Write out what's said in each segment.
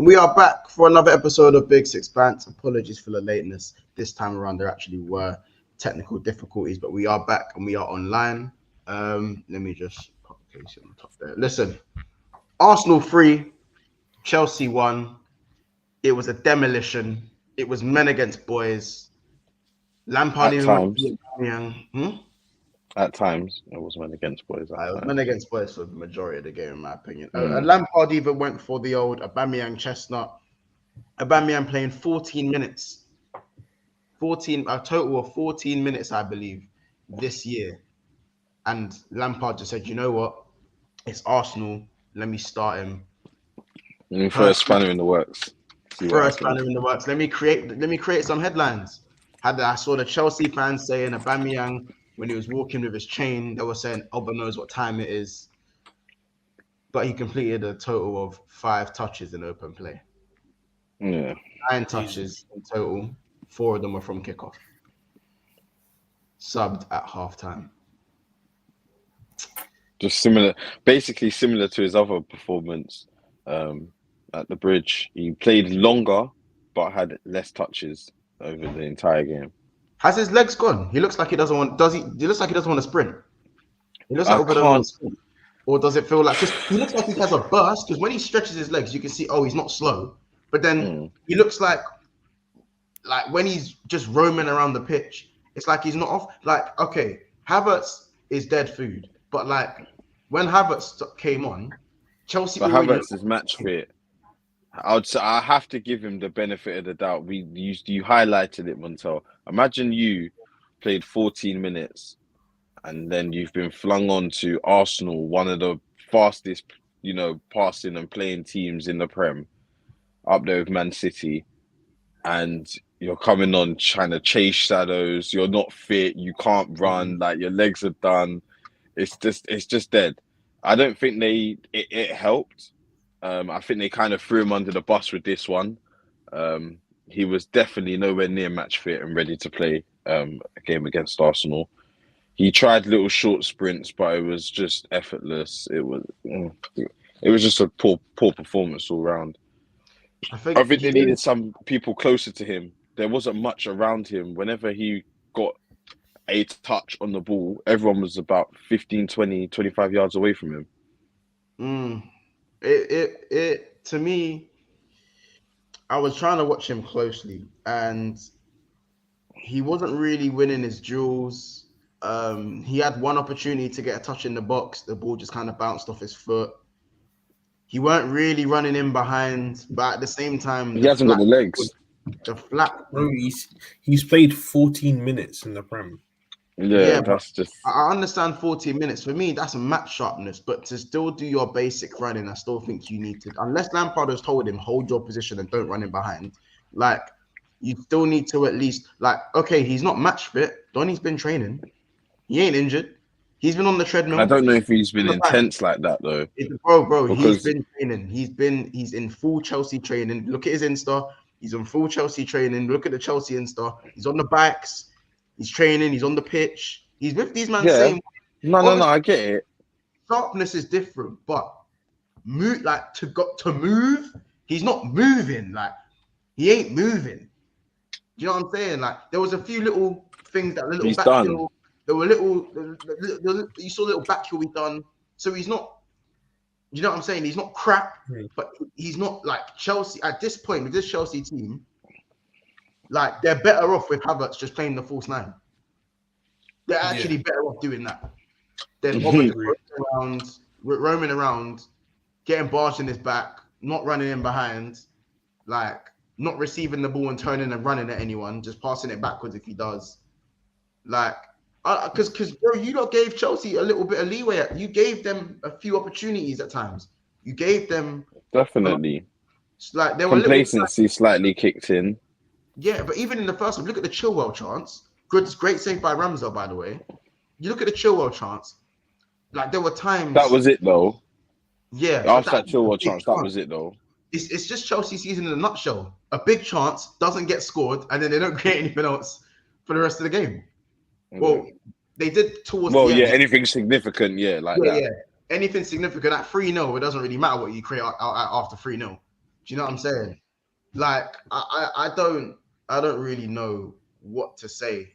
We are back for another episode of Big Six Bants. Apologies for the lateness. This time around, there actually were technical difficulties, but we are back and we are online. Let me just pop the case on the top there. Listen, Arsenal 3, Chelsea 1. It was a demolition. It was men against boys. Lampard At even times. went. At times, it was men against boys. It was men against boys for the majority of the game, in my opinion. Mm. Lampard even went for the old Aubameyang chestnut. Aubameyang playing 14 minutes. A total of 14 minutes, I believe, this year. And Lampard just said, you know what? It's Arsenal. Let me start him. Let me throw a spanner in the works. Let me create some headlines. I saw the Chelsea fans saying Aubameyang, when he was walking with his chain, they were saying Oba knows what time it is. But he completed a total of 5 touches in open play. Yeah. 9 touches in total. 4 of them were from kickoff. Subbed at halftime. Just basically similar to his other performance at the Bridge. He played longer, but had less touches over the entire game. Has his legs gone? He looks like he doesn't want. Does he? He looks like he doesn't want to sprint. He looks like Oba doesn't want to sprint. Or does it feel like? Because he looks like he has a burst. Because when he stretches his legs, you can see. Oh, he's not slow. But then he looks like when he's just roaming around the pitch, it's like he's not off. Like, okay, Havertz is dead food. But like when Havertz came on, Chelsea. But Havertz is match fit. I have to give him the benefit of the doubt. You highlighted it, Montel. Imagine you played 14 minutes and then you've been flung on to Arsenal, one of the fastest, passing and playing teams in the Prem, up there with Man City, and you're coming on trying to chase shadows. You're not fit. You can't run. Like, your legs are done. It's just dead. I don't think it helped. I think they kind of threw him under the bus with this one. He was definitely nowhere near match fit and ready to play a game against Arsenal. He tried little short sprints, but it was just effortless. It was just a poor performance all round. I think they needed some people closer to him. There wasn't much around him. Whenever he got a touch on the ball, everyone was about 15, 20, 25 yards away from him. It to me, I was trying to watch him closely, and he wasn't really winning his duels. He had one opportunity to get a touch in the box. The ball just kind of bounced off his foot. He weren't really running in behind, but at the same time, he hasn't got the legs. The flat. Bro, he's played 14 minutes in the Prem. Yeah, that's just. I understand 14 minutes. For me, that's match sharpness. But to still do your basic running, I still think you need to. Unless Lampard has told him, hold your position and don't run in behind. Like, you still need to at least, okay, he's not match fit. Donny's been training. He ain't injured. He's been on the treadmill. I don't know if he's been intense like that though. Bro, he's been training. He's in full Chelsea training. Look at his Insta. He's on full Chelsea training. Look at the Chelsea Insta. He's on the bikes. He's training. He's on the pitch. He's with these men. Yeah. No, I get it. Sharpness is different, but move to move. He's not moving. Like, he ain't moving. You know what I'm saying? Like, there was a few little things that He's done. There were you saw little back heel he done. So he's not, you know what I'm saying? He's not crap, but he's not like Chelsea at this point with this Chelsea team. Like, they're better off with Havertz just playing the false 9. They're actually better off doing that. Then roaming around, getting barged in his back, not running in behind, like not receiving the ball and turning and running at anyone, just passing it backwards if he does. Like, because bro, you lot gave Chelsea a little bit of leeway. You gave them a few opportunities at times. You gave them definitely. Like, there were complacency slightly kicked in. Yeah, but even in the first one, look at the Chilwell chance. Great save by Ramsdale, by the way. You look at the Chilwell chance. Like, there were times. That was it though. Yeah. After that Chilwell chance, that was it though. It's just Chelsea season in a nutshell. A big chance doesn't get scored, and then they don't create anything else for the rest of the game. Well, they did towards the end. Anything significant, that. Yeah. Anything significant at 3-0, it doesn't really matter what you create after 3-0. Do you know what I'm saying? Like I don't really know what to say.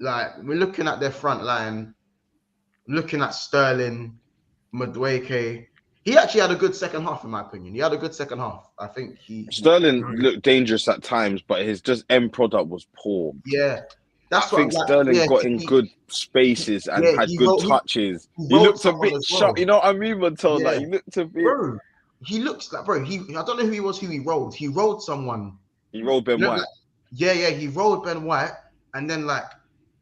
Like we're looking at their front line, looking at Sterling, Madueke. He actually had a good second half, in my opinion. He had a good second half. I think he Sterling looked dangerous at times, but his just end product was poor. yeah. I That's what think I'm like. Sterling Yeah, got in good spaces and yeah, had good touches. he He rolled looked a someone bit as sharp. well. You know what I mean, Montel? Yeah, Like he looked a bit. bro. He looks like bro. I don't know who he was. Who he rolled? He rolled someone. He rolled Ben You know, White. like, yeah. He rolled Ben White, and then like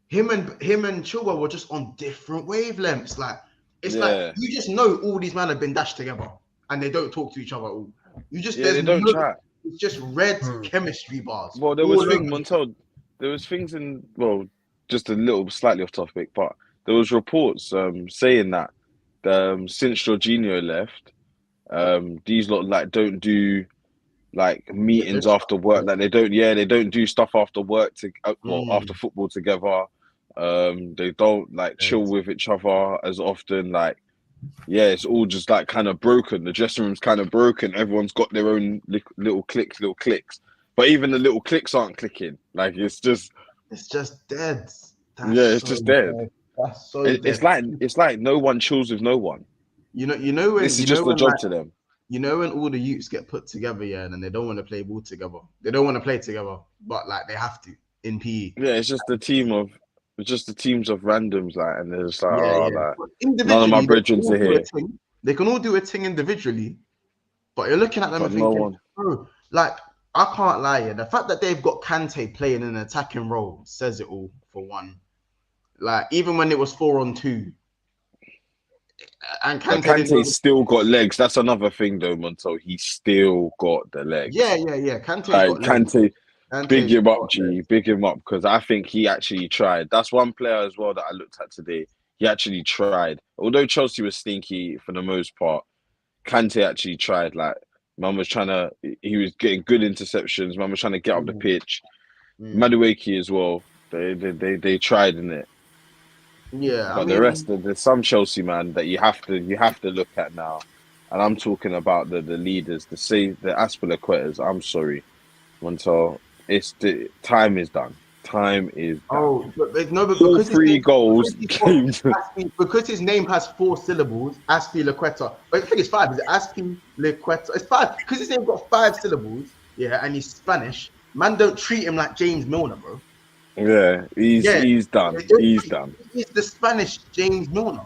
him and Chilwell were just on different wavelengths. Like it's like you just know all these men have been dashed together, and they don't talk to each other at all. You just they don't chat. It's just red chemistry bars. Well, there was things Montel. There was things in just a little slightly off topic, but there was reports saying that since Jorginho left, these lot like don't do like meetings after work. Like they don't do stuff after work after football together. They don't like chill with each other as often. Like, yeah, it's all just like kind of broken. The dressing room's kind of broken. Everyone's got their own little clicks. But even the little clicks aren't clicking. Like it's just dead. It's just dead. That's so dead. It's like no one chills with no one. You know when this is just a job to them. You know when all the youths get put together, and then they don't want to play ball together. They don't want to play together, but like they have to in PE. Yeah, it's just the teams of randoms, like, and they're just like, like none of my brethren are here. They can all do a thing individually, but you're looking at them and thinking, bro, like I can't lie, the fact that they've got Kante playing an attacking role says it all for one. Like even when it was 4-on-2. And Kante's still got legs. That's another thing, though, Montel. He still got the legs. Yeah. Kante, big him up, G. Big him up, because I think he actually tried. That's one player as well that I looked at today. He actually tried. Although Chelsea was stinky for the most part, Kante actually tried. Like, man was he was getting good interceptions. Man was trying to get up the pitch. Madueke as well. They tried in it. Yeah, but the rest of there's some Chelsea man that you have to look at now, and I'm talking about the leaders, the Azpilicuetas. I'm sorry, Montel. The time is done. Time is done. Oh, but because 3 goals. Because his name has 4 syllables, Azpilicueta. But I think it's 5. Is it Azpilicueta? It's 5 because his name got 5 syllables. Yeah, and he's Spanish. Man, don't treat him like James Milner, bro. Yeah, he's done. He's done. He's the Spanish James Milner.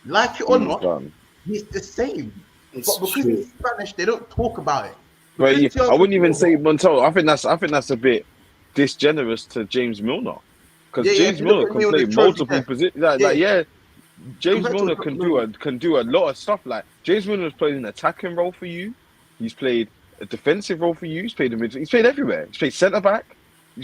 Like it or not, he's the same. But because he's Spanish, they don't talk about it. But I wouldn't even say Montel. I think that's a bit disgenerous to James Milner, because James Milner can play multiple positions. James Milner can do a lot of stuff. Like James Milner has played an attacking role for you. He's played a defensive role for you. He's played He's played everywhere. He's played centre back.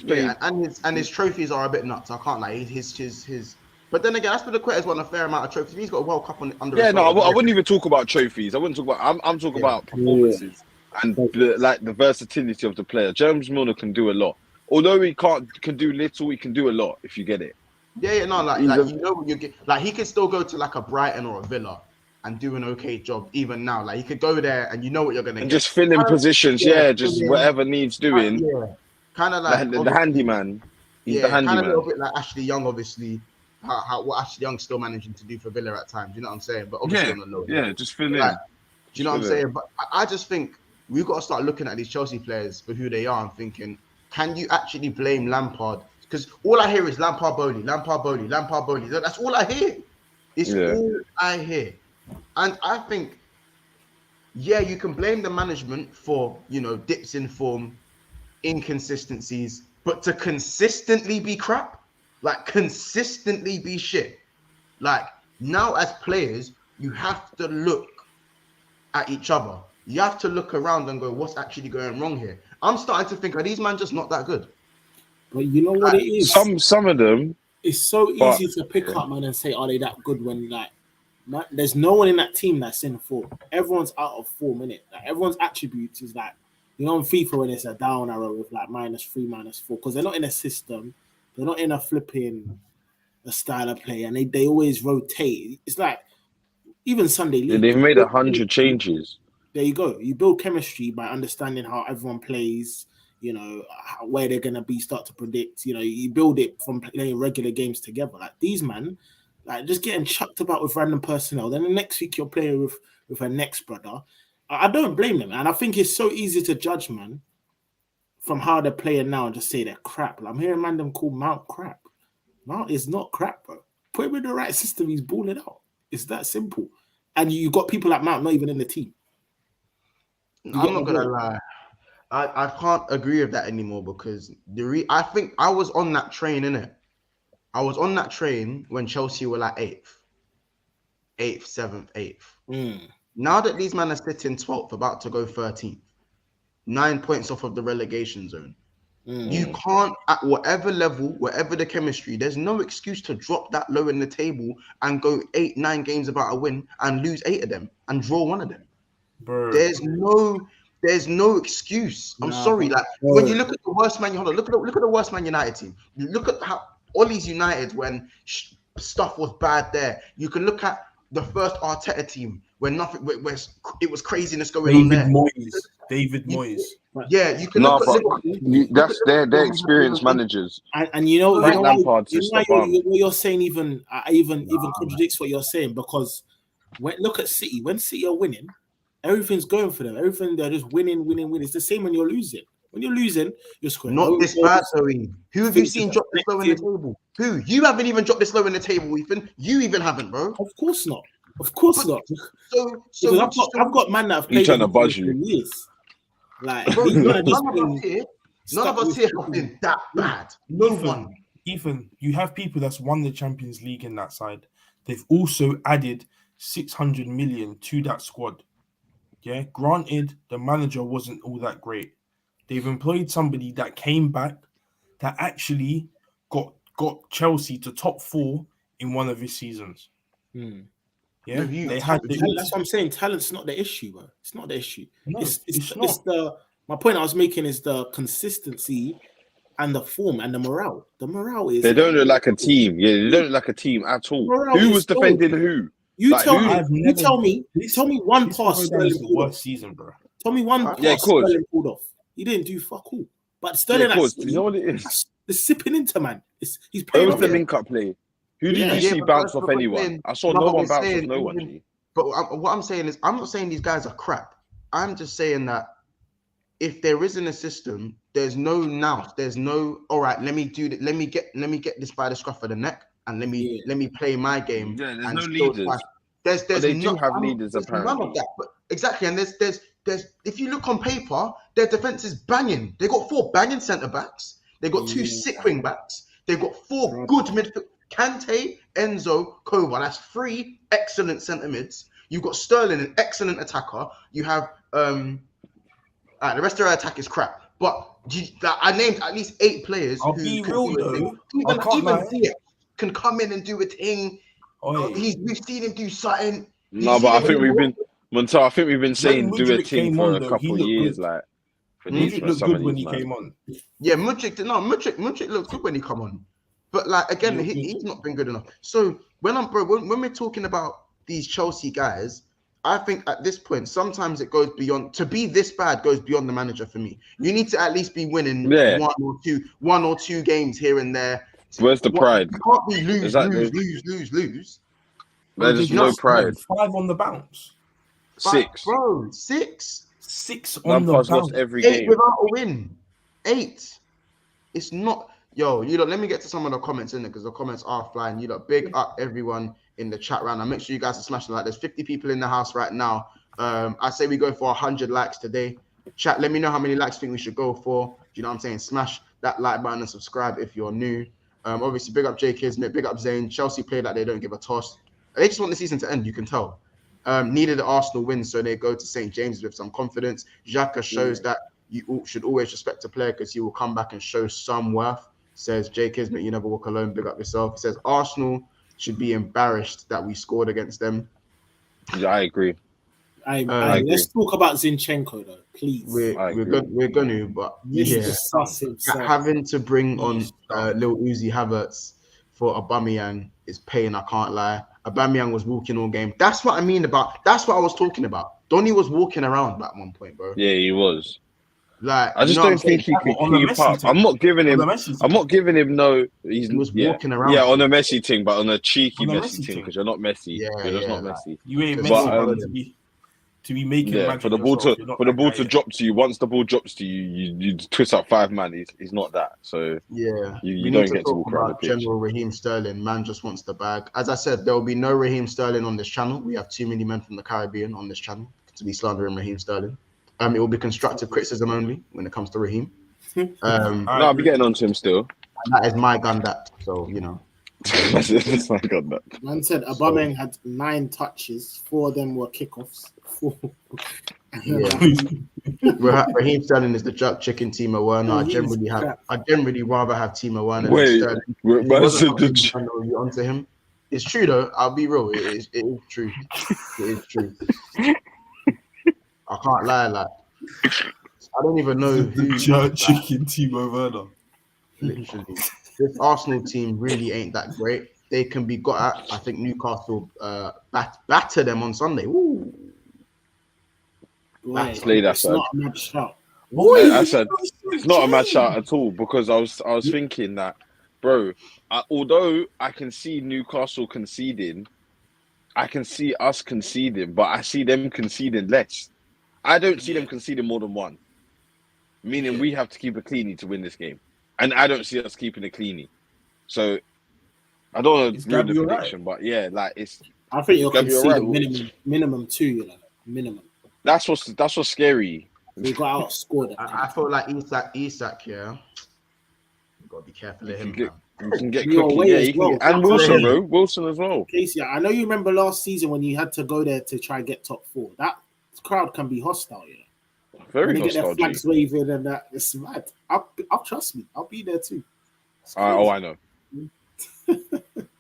And his trophies are a bit nuts. I can't lie. His. But then again, Azpilicueta's won a fair amount of trophies. He's got a World Cup under. Yeah, no, I wouldn't even talk about trophies. I wouldn't talk about. I'm talking about performances and the versatility of the player. James Milner can do a lot. Although he can do little, he can do a lot if you get it. Yeah, you know what you get. Like he could still go to like a Brighton or a Villa and do an okay job even now. Like he could go there and you know what you're gonna get. Just fill in positions, just whatever needs doing. Kind of like the handyman. He's the handyman. Kind of a little bit like Ashley Young, obviously. What Ashley Young's still managing to do for Villa at times. You know what I'm saying? But obviously on the low. Just fill in. Do you know what I'm saying? But I just think we've got to start looking at these Chelsea players for who they are and thinking, can you actually blame Lampard? Because all I hear is Lampard Bowley. That's all I hear. It's all I hear. And I think, you can blame the management for, dips in form, inconsistencies, but to consistently be crap, like consistently be shit. Like now as players, you have to look at each other. You have to look around and go, what's actually going wrong here? I'm starting to think, are these men just not that good? But you know what it is? Some of them. It's so easy to pick up, man, and say, are they that good when there's no one in that team that's in form. Everyone's out of form, innit? Like everyone's attributes is like, on FIFA when it's a down arrow with like -3, -4, because they're not in a system, they're not in a flipping a style of play, and they always rotate. It's like even Sunday League. They've made 100 changes. there you go. You build chemistry by understanding how everyone plays. Where they're gonna be. Start to predict. You build it from playing regular games together. Like these man, like just getting chucked about with random personnel. Then the next week you're playing with a next brother. I don't blame them, and I think it's so easy to judge, man, from how they're playing now and just say they're crap. Like, I'm hearing man them call Mount crap. Mount is not crap, bro. Put him in the right system, he's balling out. It's that simple. And you got people like Mount not even in the team. I'm not gonna lie. I can't agree with that anymore because I think I was on that train, innit? I was on that train when Chelsea were like 8th, 7th, 8th. Now that these men are sitting 12th, about to go 13th, 9 points off of the relegation zone. You can't, at whatever level, whatever the chemistry, there's no excuse to drop that low in the table and go 8-9 games about a win and lose 8 of them and draw 1 of them. Bro. There's no excuse. I'm sorry. Like when you look at the worst Man, look at the worst Man United team. You look at how Ollie's United when stuff was bad there. You can look at the first Arteta team when it was craziness going on there. David Moyes. Yeah, you can look at that's their experienced managers. And you know Lampard what you're saying even contradicts what you're saying, because look at City. When City are winning, everything's going for them. Everything, they're just winning. It's the same when you're losing. When you're losing, you're scoring. Not this bad, Zoe. Who have you seen drop this low in the table? Who? You haven't even dropped this low in the table, Ethan. You even haven't, bro. Of course not. So I've got man that have played trying to buzz you. Years. Like, bro, none of us here have been that bad. No one. Ethan, you have people that's won the Champions League in that side. They've also added 600 million to that squad. Yeah, granted, the manager wasn't all that great. They've employed somebody that came back that actually got Chelsea to top 4 in one of his seasons. Yeah, that's what I'm saying. Talent's not the issue, bro. It's not the issue. No, it's my point I was making is the consistency and the form and the morale. The morale is they don't look like a team. Yeah, they don't look like a team at all. Who was defending who? You tell me one pass Sterling pulled off. Season, bro. Tell me one pass Sterling pulled off. He didn't do fuck all. But Sterling, you know what it is? The sipping into, man. He's playing. It was the link-up play. Who did you see bounce off anyone? I saw no one bounce off no one. But what I'm saying is, I'm not saying these guys are crap. I'm just saying that if there isn't a system, there's no now. There's no, all right, let me do that. Let me get this by the scruff of the neck and let me play my game. Yeah, there's no leaders. They do have leaders apparently. None of that. But exactly, and there's if you look on paper, their defense is banging. They got 4 banging centre backs. They got 2 sick wing backs. They've got 4 good midfield. Kante, Enzo, Kova. That's 3 excellent centre mids. You've got Sterling, an excellent attacker. You have the rest of our attack is crap. But I named at least 8 players I'll be real though. Even Ziyech can come in and do a thing. We've seen him do something. No, but I think we've been saying do a thing for a couple of years, like. Mudryk looked good when he came on. Yeah, Mudryk looked good when he come on. But like again, he's not been good enough. So when we're talking about these Chelsea guys, I think at this point sometimes it goes beyond. To be this bad goes beyond the manager for me. You need to at least be winning 1 or 2 games here and there. Where's the pride? You can't be lose. There's no pride. 5 on the bounce. 6, bro. 6. 6 on the bounce. Lost every 8 game without a win. 8. It's not. Yo, let me get to some of the comments in there because the comments are flying. Big up everyone in the chat right now. Make sure you guys are smashing like. There's 50 people in the house right now. I say we go for 100 likes today. Chat, let me know how many likes you think we should go for. Do you know what I'm saying? Smash that like button and subscribe if you're new. Obviously, big up J Kismet, big up Zane. Chelsea play like they don't give a toss. They just want the season to end, you can tell. Needed the Arsenal win, so they go to St. James with some confidence. Xhaka shows that you should always respect a player because he will come back and show some worth. Says J Kismet, you never walk alone, big up yourself. He says Arsenal should be embarrassed that we scored against them. Yeah, I agree. Let's talk about Zinchenko though, please. We're going to, but having to bring on Lil Uzi Havertz for Aubameyang is pain. I can't lie. Aubameyang was walking all game. That's what I mean about. That's what I was talking about. Donny was walking around at one point, bro. Yeah, he was. Like I just don't think he could On the keep Messi up. thing. I'm not giving On him. the Messi I'm thing. not giving him no. He's He was yeah, walking around. yeah, on a Messi thing, but on a cheeky On the Messi Messi thing thing. because you're not Messi. Yeah, You're just yeah, not like- Messi. You ain't But, Messi, um, brother, to be making Yeah, magic for the ball yourself. You're not to that guy, to drop to you. Once the ball drops to you, you twist up 5 man. He's not that. So Yeah, You we don't need to get to talk walk around about the pitch. General Raheem Sterling. Man just wants the bag. As I said, there will be no Raheem Sterling on this channel. We have too many men from the Caribbean on this channel to be slandering Raheem Sterling. It will be constructive criticism only when it comes to Raheem. I no, I'll be agree. getting on to him still. That is my gun. That so you know. It's like God, that. Man said Aubameyang had 9 touches. 4 of them were kickoffs. 4. Yeah. Raheem Sterling is the jerk chicken. Timo Werner. I He's crap. generally rather have Timo Werner than Wait, Sterling. If man he wasn't said the on Timo Werner, you're onto him. It's true though. I'll be real. It is true. It is true. I can't lie. Like I don't even know who. Jerk like, chicken Timo Werner. Literally, this Arsenal team really ain't that great. They can be got at. I think Newcastle batter them on Sunday. Ooh. Boy, Slay that it's side. not a mad shout. I said it's not a match shout at all because I was thinking that, bro. Although I can see Newcastle conceding, I can see us conceding, but I see them conceding less. I don't see them conceding more than 1, meaning we have to keep a cleanie to win this game, and I don't see us keeping a cleanie. So I don't want Is to ruin the Gabby prediction, but yeah, like it's I think you're Gabby, you're conceding right. minimum 2, you know. Minimum. that's what's scary. We got outscored. I feel like Isak, yeah. You gotta be careful of him. You Man. can get You're cookie, away yeah, as you can well. get, and That's Wilson, away. bro, Wilson as well. Casey, I know you remember last season when you had to go there to try and get top 4. That crowd can be hostile, you know. Very When they get their hostile. flags waving and that, it's mad. I'll trust me. I'll be there too. It's Oh, crazy. I know.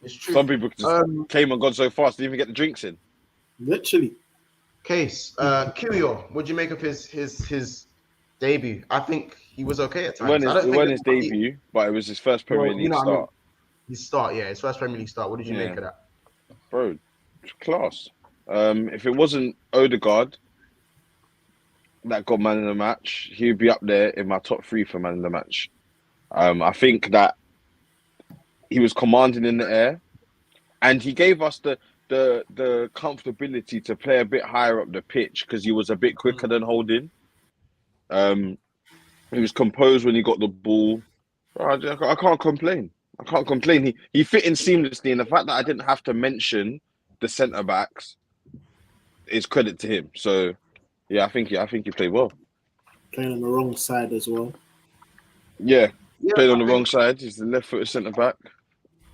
It's true. Some people just came and gone so fast, didn't even get the drinks in. Literally. Case, Kyrgios, what'd you make of his debut? I think he was okay at times. It won his debut, but it was his first Premier Well, you League know what I mean. start. His start, yeah, his first Premier League start. What did you Yeah. make of that? Bro, class. If it wasn't Odegaard that got man in the match, he'd be up there in my top 3 for man in the match. I think that he was commanding in the air, and he gave us the comfortability to play a bit higher up the pitch because he was a bit quicker than Holding. He was composed when he got the ball. I can't complain. I can't complain. He fit in seamlessly, and the fact that I didn't have to mention the centre backs is credit to him. So, yeah, I think he played well. Playing on the wrong side as well. Yeah, Yeah, played on I the think- wrong side. He's the left-footed centre back.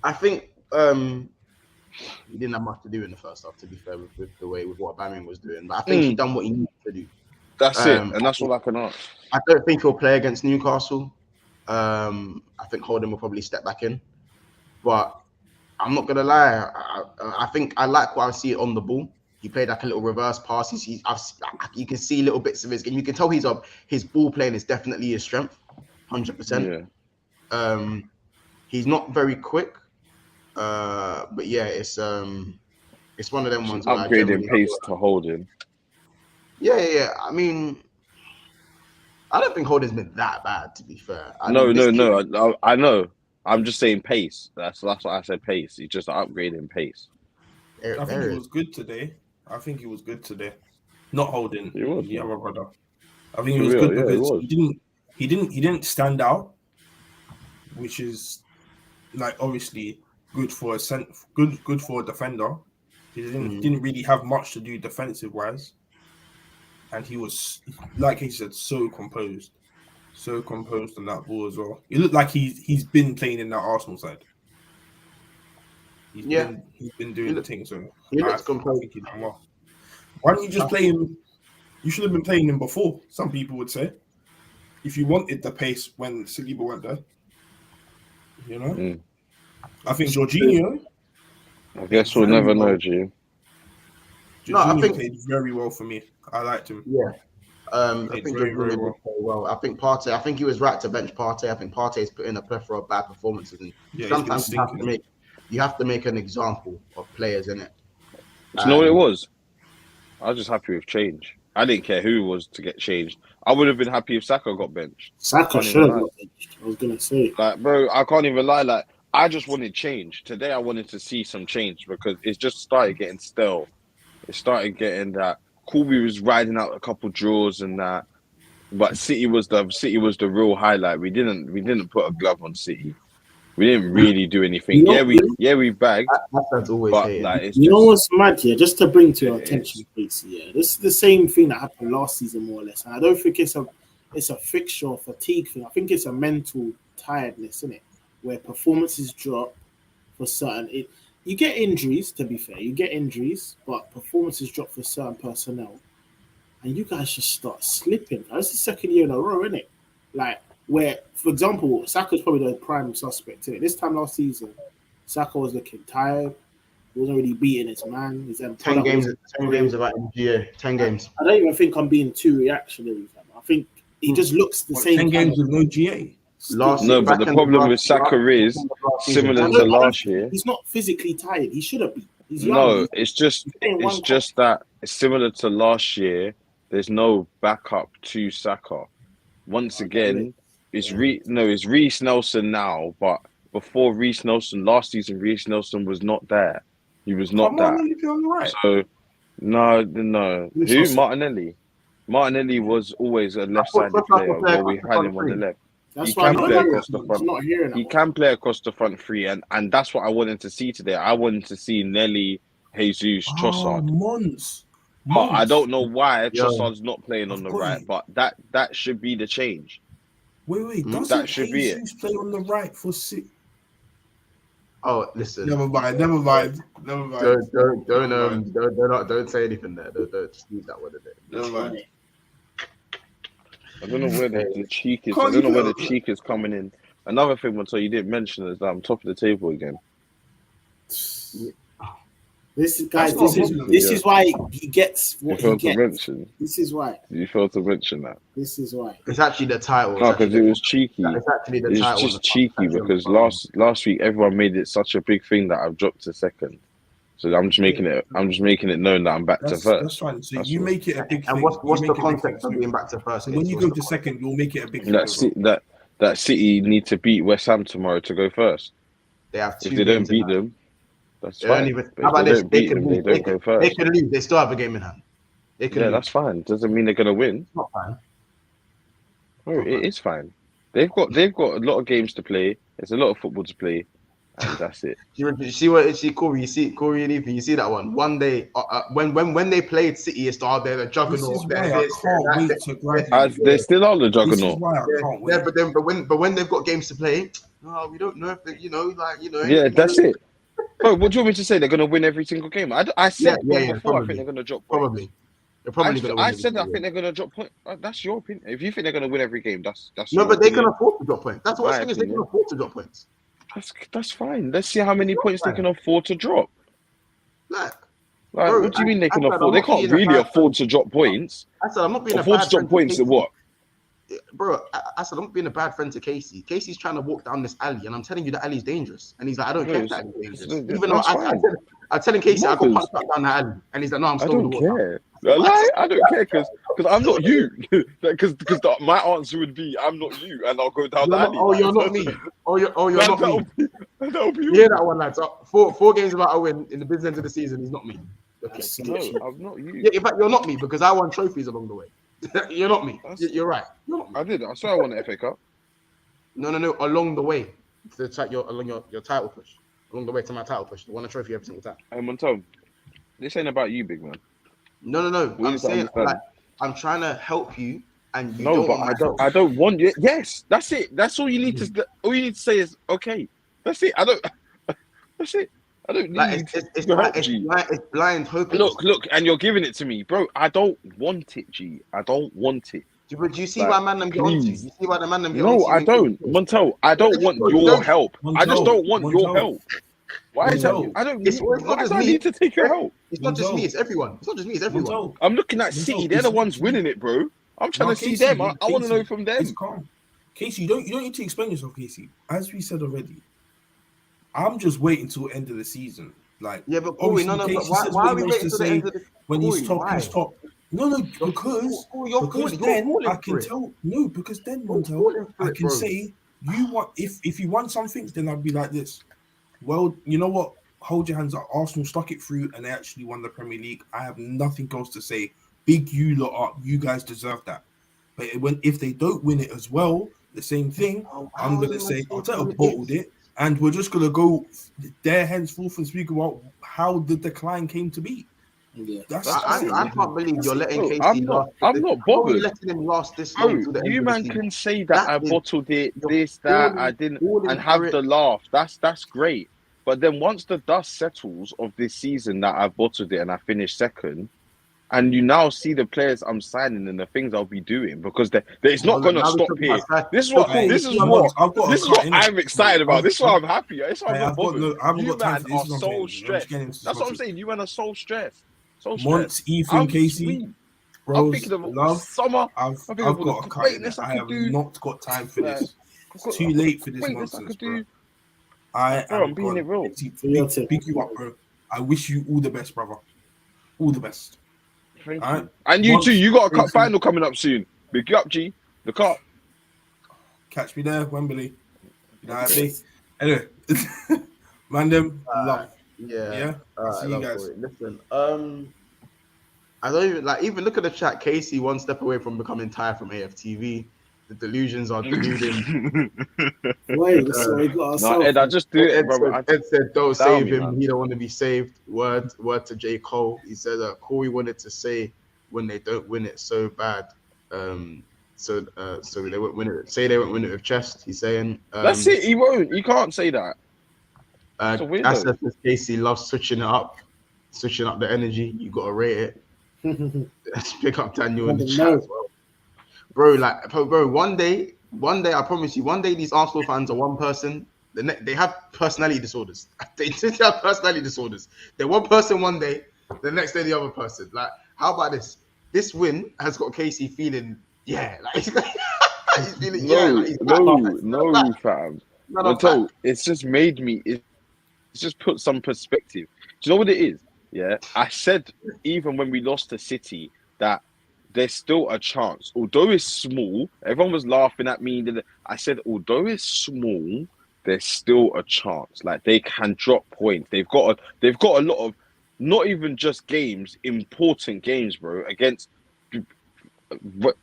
I think he didn't have much to do in the first half, to be fair, with what Aubameyang was doing. But I think he done what he needed to do. That's it, and that's all I can ask. I don't think he'll play against Newcastle. I think Holden will probably step back in, but I'm not gonna lie. I think I like what I see on the ball. He played like a little reverse pass. You can see little bits of his game. You can tell his ball playing is definitely his strength, 100%. Yeah. He's not very quick, but yeah, it's one of them ones. where I Upgrading generally- pace to Holding. Yeah. I mean, I don't think Holden's been that bad, to be fair. I No. mean, this kid- I know. I'm just saying pace. That's what I said. Pace. He's just upgrading pace. I think he was good today. Not Holding. He was. The other brother. I think he For was real, good yeah, he because was. he didn't stand out, which is like obviously good for a defender. He didn't really have much to do defensive wise, and he was, like he said, so composed on that ball as well. It looked like he's been playing in that Arsenal side. He's been doing the thing. So he looks I composed. think he done well. Why don't you just play him? You should have been playing him before. Some people would say, if you wanted the pace when Saliba went there. You know, Mm. I think Jorginho. I guess we'll never know, G. No, I Jorginho think- played very well for me. I liked him. Yeah. I Played think very, Jorginho very did well. play well. I think Partey. I think he was right to bench Partey. I think Partey's put in a plethora of bad performances, and Yeah, he's been sometimes you have to stinking. make you have to make an example of players in it. Do you know what it was? I was just happy with change. I didn't care who it was to get changed. I would have been happy if Saka got benched. Saka should have got benched. I was gonna say. Like, bro, I can't even lie. Like, I just wanted change. Today I wanted to see some change because it just started getting stale. It started getting that Corby was riding out a couple draws and that. But City was the real highlight. We didn't put a glove on City. We didn't really do anything. We bagged. That's always but hated. like, it's You just, know what's mad here? Just to bring to your It attention, please. Yeah, this is the same thing that happened last season, more or less. And I don't think it's a fixture or fatigue thing. I think it's a mental tiredness, isn't it? Where performances drop for certain. You get injuries. To be fair, you get injuries, but performances drop for certain personnel, and you guys just start slipping. That's the second year in a row, isn't it? Like where, for example, Saka's probably the prime suspect in it. This time last season, Saka was looking tired. He wasn't really beating his man. His 10 games about MGA. 10 games. I don't even think I'm being too reactionary. I think he just looks the same. 10 games with no GA. no, but the problem with Saka is similar to last year. He's not physically tired. He should have been. He's young. No, it's just that it's similar to last year. There's no backup to Saka. Once again, it's Reece Nelson now, but before Reece Nelson last season, Reece Nelson was not there. He was not that. So no. Who? Martinelli. Martinelli was always a left-sided player where we had him on the left. That's He why can play across the front. not hearing He can play across the front three, and that's what I wanted to see today. I wanted to see Nelly, Jesus, Trossard. Months. But I don't know why Yo. Trossard's not playing on the right. But that should be the change. Wait. That Doesn't should be it. Jesus play on the right for City? Oh, listen. Never mind. Don't say anything there. Don't just leave that one in there. Never mind. I don't know where the cheek is. Can't I don't know even- where the cheek is coming in. Another thing, Montel, you didn't mention is that I'm top of the table again. This is why he gets You what he failed to gets. mention. This is why. You failed to mention that. This is why. It's actually the title. No, because it was cheeky. It's actually the It's title. just cheeky because last week everyone made it such a big thing that I've dropped to second. So I'm just making it known that I'm back to That's first. fine. So That's you all. make it a big thing. And what's You the make it a big context thing. of being back to first? So when you What's go the to second, you'll make it a big thing. That City need to beat West Ham tomorrow to go first. They have two If they don't games in beat hand. them, that's They don't fine. even- But How if about they this? don't They beat could them, they lose. don't go They first. could lose. They still have a game in hand. They could Yeah, lose. that's fine. Doesn't mean they're gonna win. It's not fine. No, it is fine. They've got a lot of games to play. There's a lot of football to play, and that's it. You see Corey. You see Corey and Ethan. You see that one. One day, when they played City, it's they're the This is juggernaut. why I can't wait to grab They still are the This is juggernaut. why I can't Yeah, wait. but when they've got games to play, no, we don't know if they, Yeah, that's it. Bro, what do you want me to say? They're gonna win every single game. I said before. I probably. think they're gonna drop points. Probably. They're probably going to win. I said I think they're gonna drop points. That's your opinion. If you think they're gonna win every game, that's No, your but they can opinion. afford to drop points. That's what My I'm saying is they can opinion. afford to drop points. That's fine. Let's see how many points they can afford to drop. Like, Like, Bro, what do you mean they can I said, afford? I'm They not can't being a really bad afford to drop points. I said I'm not being Afford a to bad drop friend points to at what? Bro, I said I'm not being a bad friend to Casey. Casey's trying to walk down this alley, and I'm telling you the alley's dangerous. And he's like, I don't No, care if it's- that alley's dangerous. it's- Even though that's fine. I'm telling Casey I got Marcus. punched up down the alley, and he's like, no, I'm I still don't gonna walk down. care. I don't care because I'm not you. Because my answer would be I'm not you, and I'll go down the alley. You're not me. You're not me. That'll be You hear that one, lads? Four games without a win in the business end of the season. He's not me. Okay. No, I'm not you. Yeah, in fact, you're not me because I won trophies along the way. You're not me. You're right. You're not me. I did. I swear I won the FA Cup. No. Along the way along your title push. Along the way to my title push. I won a trophy every single time. Hey, Montone, this ain't about you, big man. No. We I'm need to saying understand. like I'm trying to help you, and you No, don't but want I my don't. I don't want you. Yes, that's it. That's all you need to. All you need to say is okay. That's it. I don't. That's it. I don't need like it's to help blind, G. it's blind hoping. Look, and you're giving it to me, bro. I don't want it, G. I don't want it. Do you see like, why man them get onto you? please. You see why the man them get No, onto you? I don't, Montel. I don't want your help. I just don't want your help. Why is that? Montel. I don't. It's not Why just do I me. need to take your help? It's not just Montel. me. It's everyone. It's not just me. It's everyone. Montel, I'm looking at Montel, City. They're the ones winning it, bro. I'm trying No, to see Casey, them. I want to Casey, know from them. It's calm. Casey, you don't need to explain yourself, Casey. As we said already, I'm just waiting till the end of the season. Like, Yeah, but Corey, obviously, no, but Casey why, says why what are he we wants waiting to till the say end of the when Corey, he's top. why? He's top. No, You're calling then for I it. can tell. No, You're because then, calling Montel, for I it, can bro. say you want if you want something, then I'd be like this. Well, you know what? Hold your hands up. Arsenal stuck it through and they actually won the Premier League. I have nothing else to say. Big you lot up. You guys deserve that. But if they don't win it as well, the same thing. How I'm are gonna you say Arteta mistaking bottled it? it, and we're just gonna go there henceforth and speak about how the decline came to be. Yeah, That's it. I can't believe That's you're it. letting Bro, Casey last. I'm not How are you bothered. letting him last this long Bro, till the end you of the man season? can say that That I is, bottled it, you're this, that, I falling, didn't, falling and for have it. the laugh. That's great. But then once the dust settles of this season that I bottled it and I finished second, and you now see the players I'm signing and the things I'll be doing because it's Oh, not look, gonna now we're stop talking here. about Sky. This is So what cool. Hey, this is I've I've got a this is cut what in it. I'm excited about. This is why I'm happy. This is why I'm not I've got bothered. I haven't You got time man for this. are Is what I'm so saying. I'm just stressed. getting into That's what I'm discussion. saying. You man are so stressed. So stressed. Months, Ethan, I'm Casey, sweet. I'm bros, thinking of all the love. summer. I've I'm thinking of all got a the cut in it. greatness I I could have do. not got time for Like, this. I've It's got too late for this greatness I nonsense, could bro. do. I Bro, I'm am being gone. it real. Big you up, bro. I wish you all the best, brother. All the best. Thank All right? you. And you too. Months, You got a cup Casey, final coming up soon. Big you up, G. The cup. catch me there, Wembley. You know what I Okay. say? Anyway, man, them love. Yeah. Yeah, I'll see you love guys. Corey. Listen, I don't even look at the chat. Casey one step away from becoming tired from AFTV. The delusions are deluding. wait, so we got No, ourselves. Ed, I just do it, brother. Ed said, "Don't Allow save me, him. man. He don't want to be saved." Word to J Cole. He said, "Corey wanted to say when they don't win it so bad. So they won't win it. Say they won't win it with chest." He's saying, That's it. He won't. He can't say that. It's a weirdo. Asset says Casey loves switching up the energy. You gotta rate it. Let's pick up Daniel in the chat as well. Bro, one day, I promise you, one day these Arsenal fans are one person. They have personality disorders. They have personality disorders. They're one person one day, the next day the other person. Like, how about this? This win has got Casey feeling, he's feeling, No, fam. It's just made me. It's just put some perspective. Do you know what it is? Yeah, I said even when we lost to City that there's still a chance, although it's small. Everyone was laughing at me. I said, although it's small, there's still a chance. Like, they can drop points. They've got a lot of, not even just games, important games, bro, against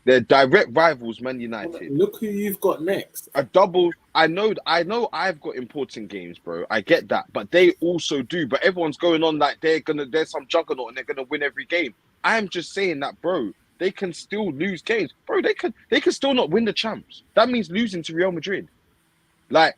their direct rivals, Man United. Look who you've got next. A double. I know I've got important games, bro. I get that, but they also do. But everyone's going on like there's some juggernaut and they're gonna win every game. I'm just saying that, bro. They can still lose games, bro. They can still not win the champs. That means losing to Real Madrid. Like,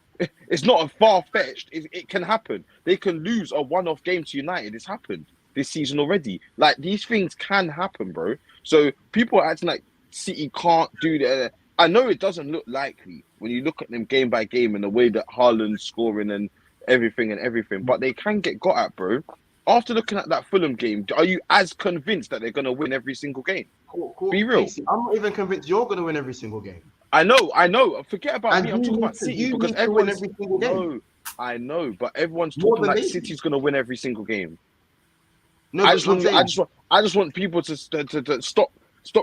it's not a far-fetched. It can happen. They can lose a one-off game to United. It's happened this season already. Like, these things can happen, bro. So people are acting like City can't do that. I know it doesn't look likely when you look at them game by game and the way that Haaland's scoring and everything, but they can get got at, bro. After looking at that Fulham game, are you as convinced that they're going to win every single game? Cool. Be real. Casey, I'm not even convinced you're going to win every single game. I know. Forget about And me. I'm talking about City because everyone's every single game. No, I know, but everyone's More talking than like they City's going to win every single game. No, I but just want people to stop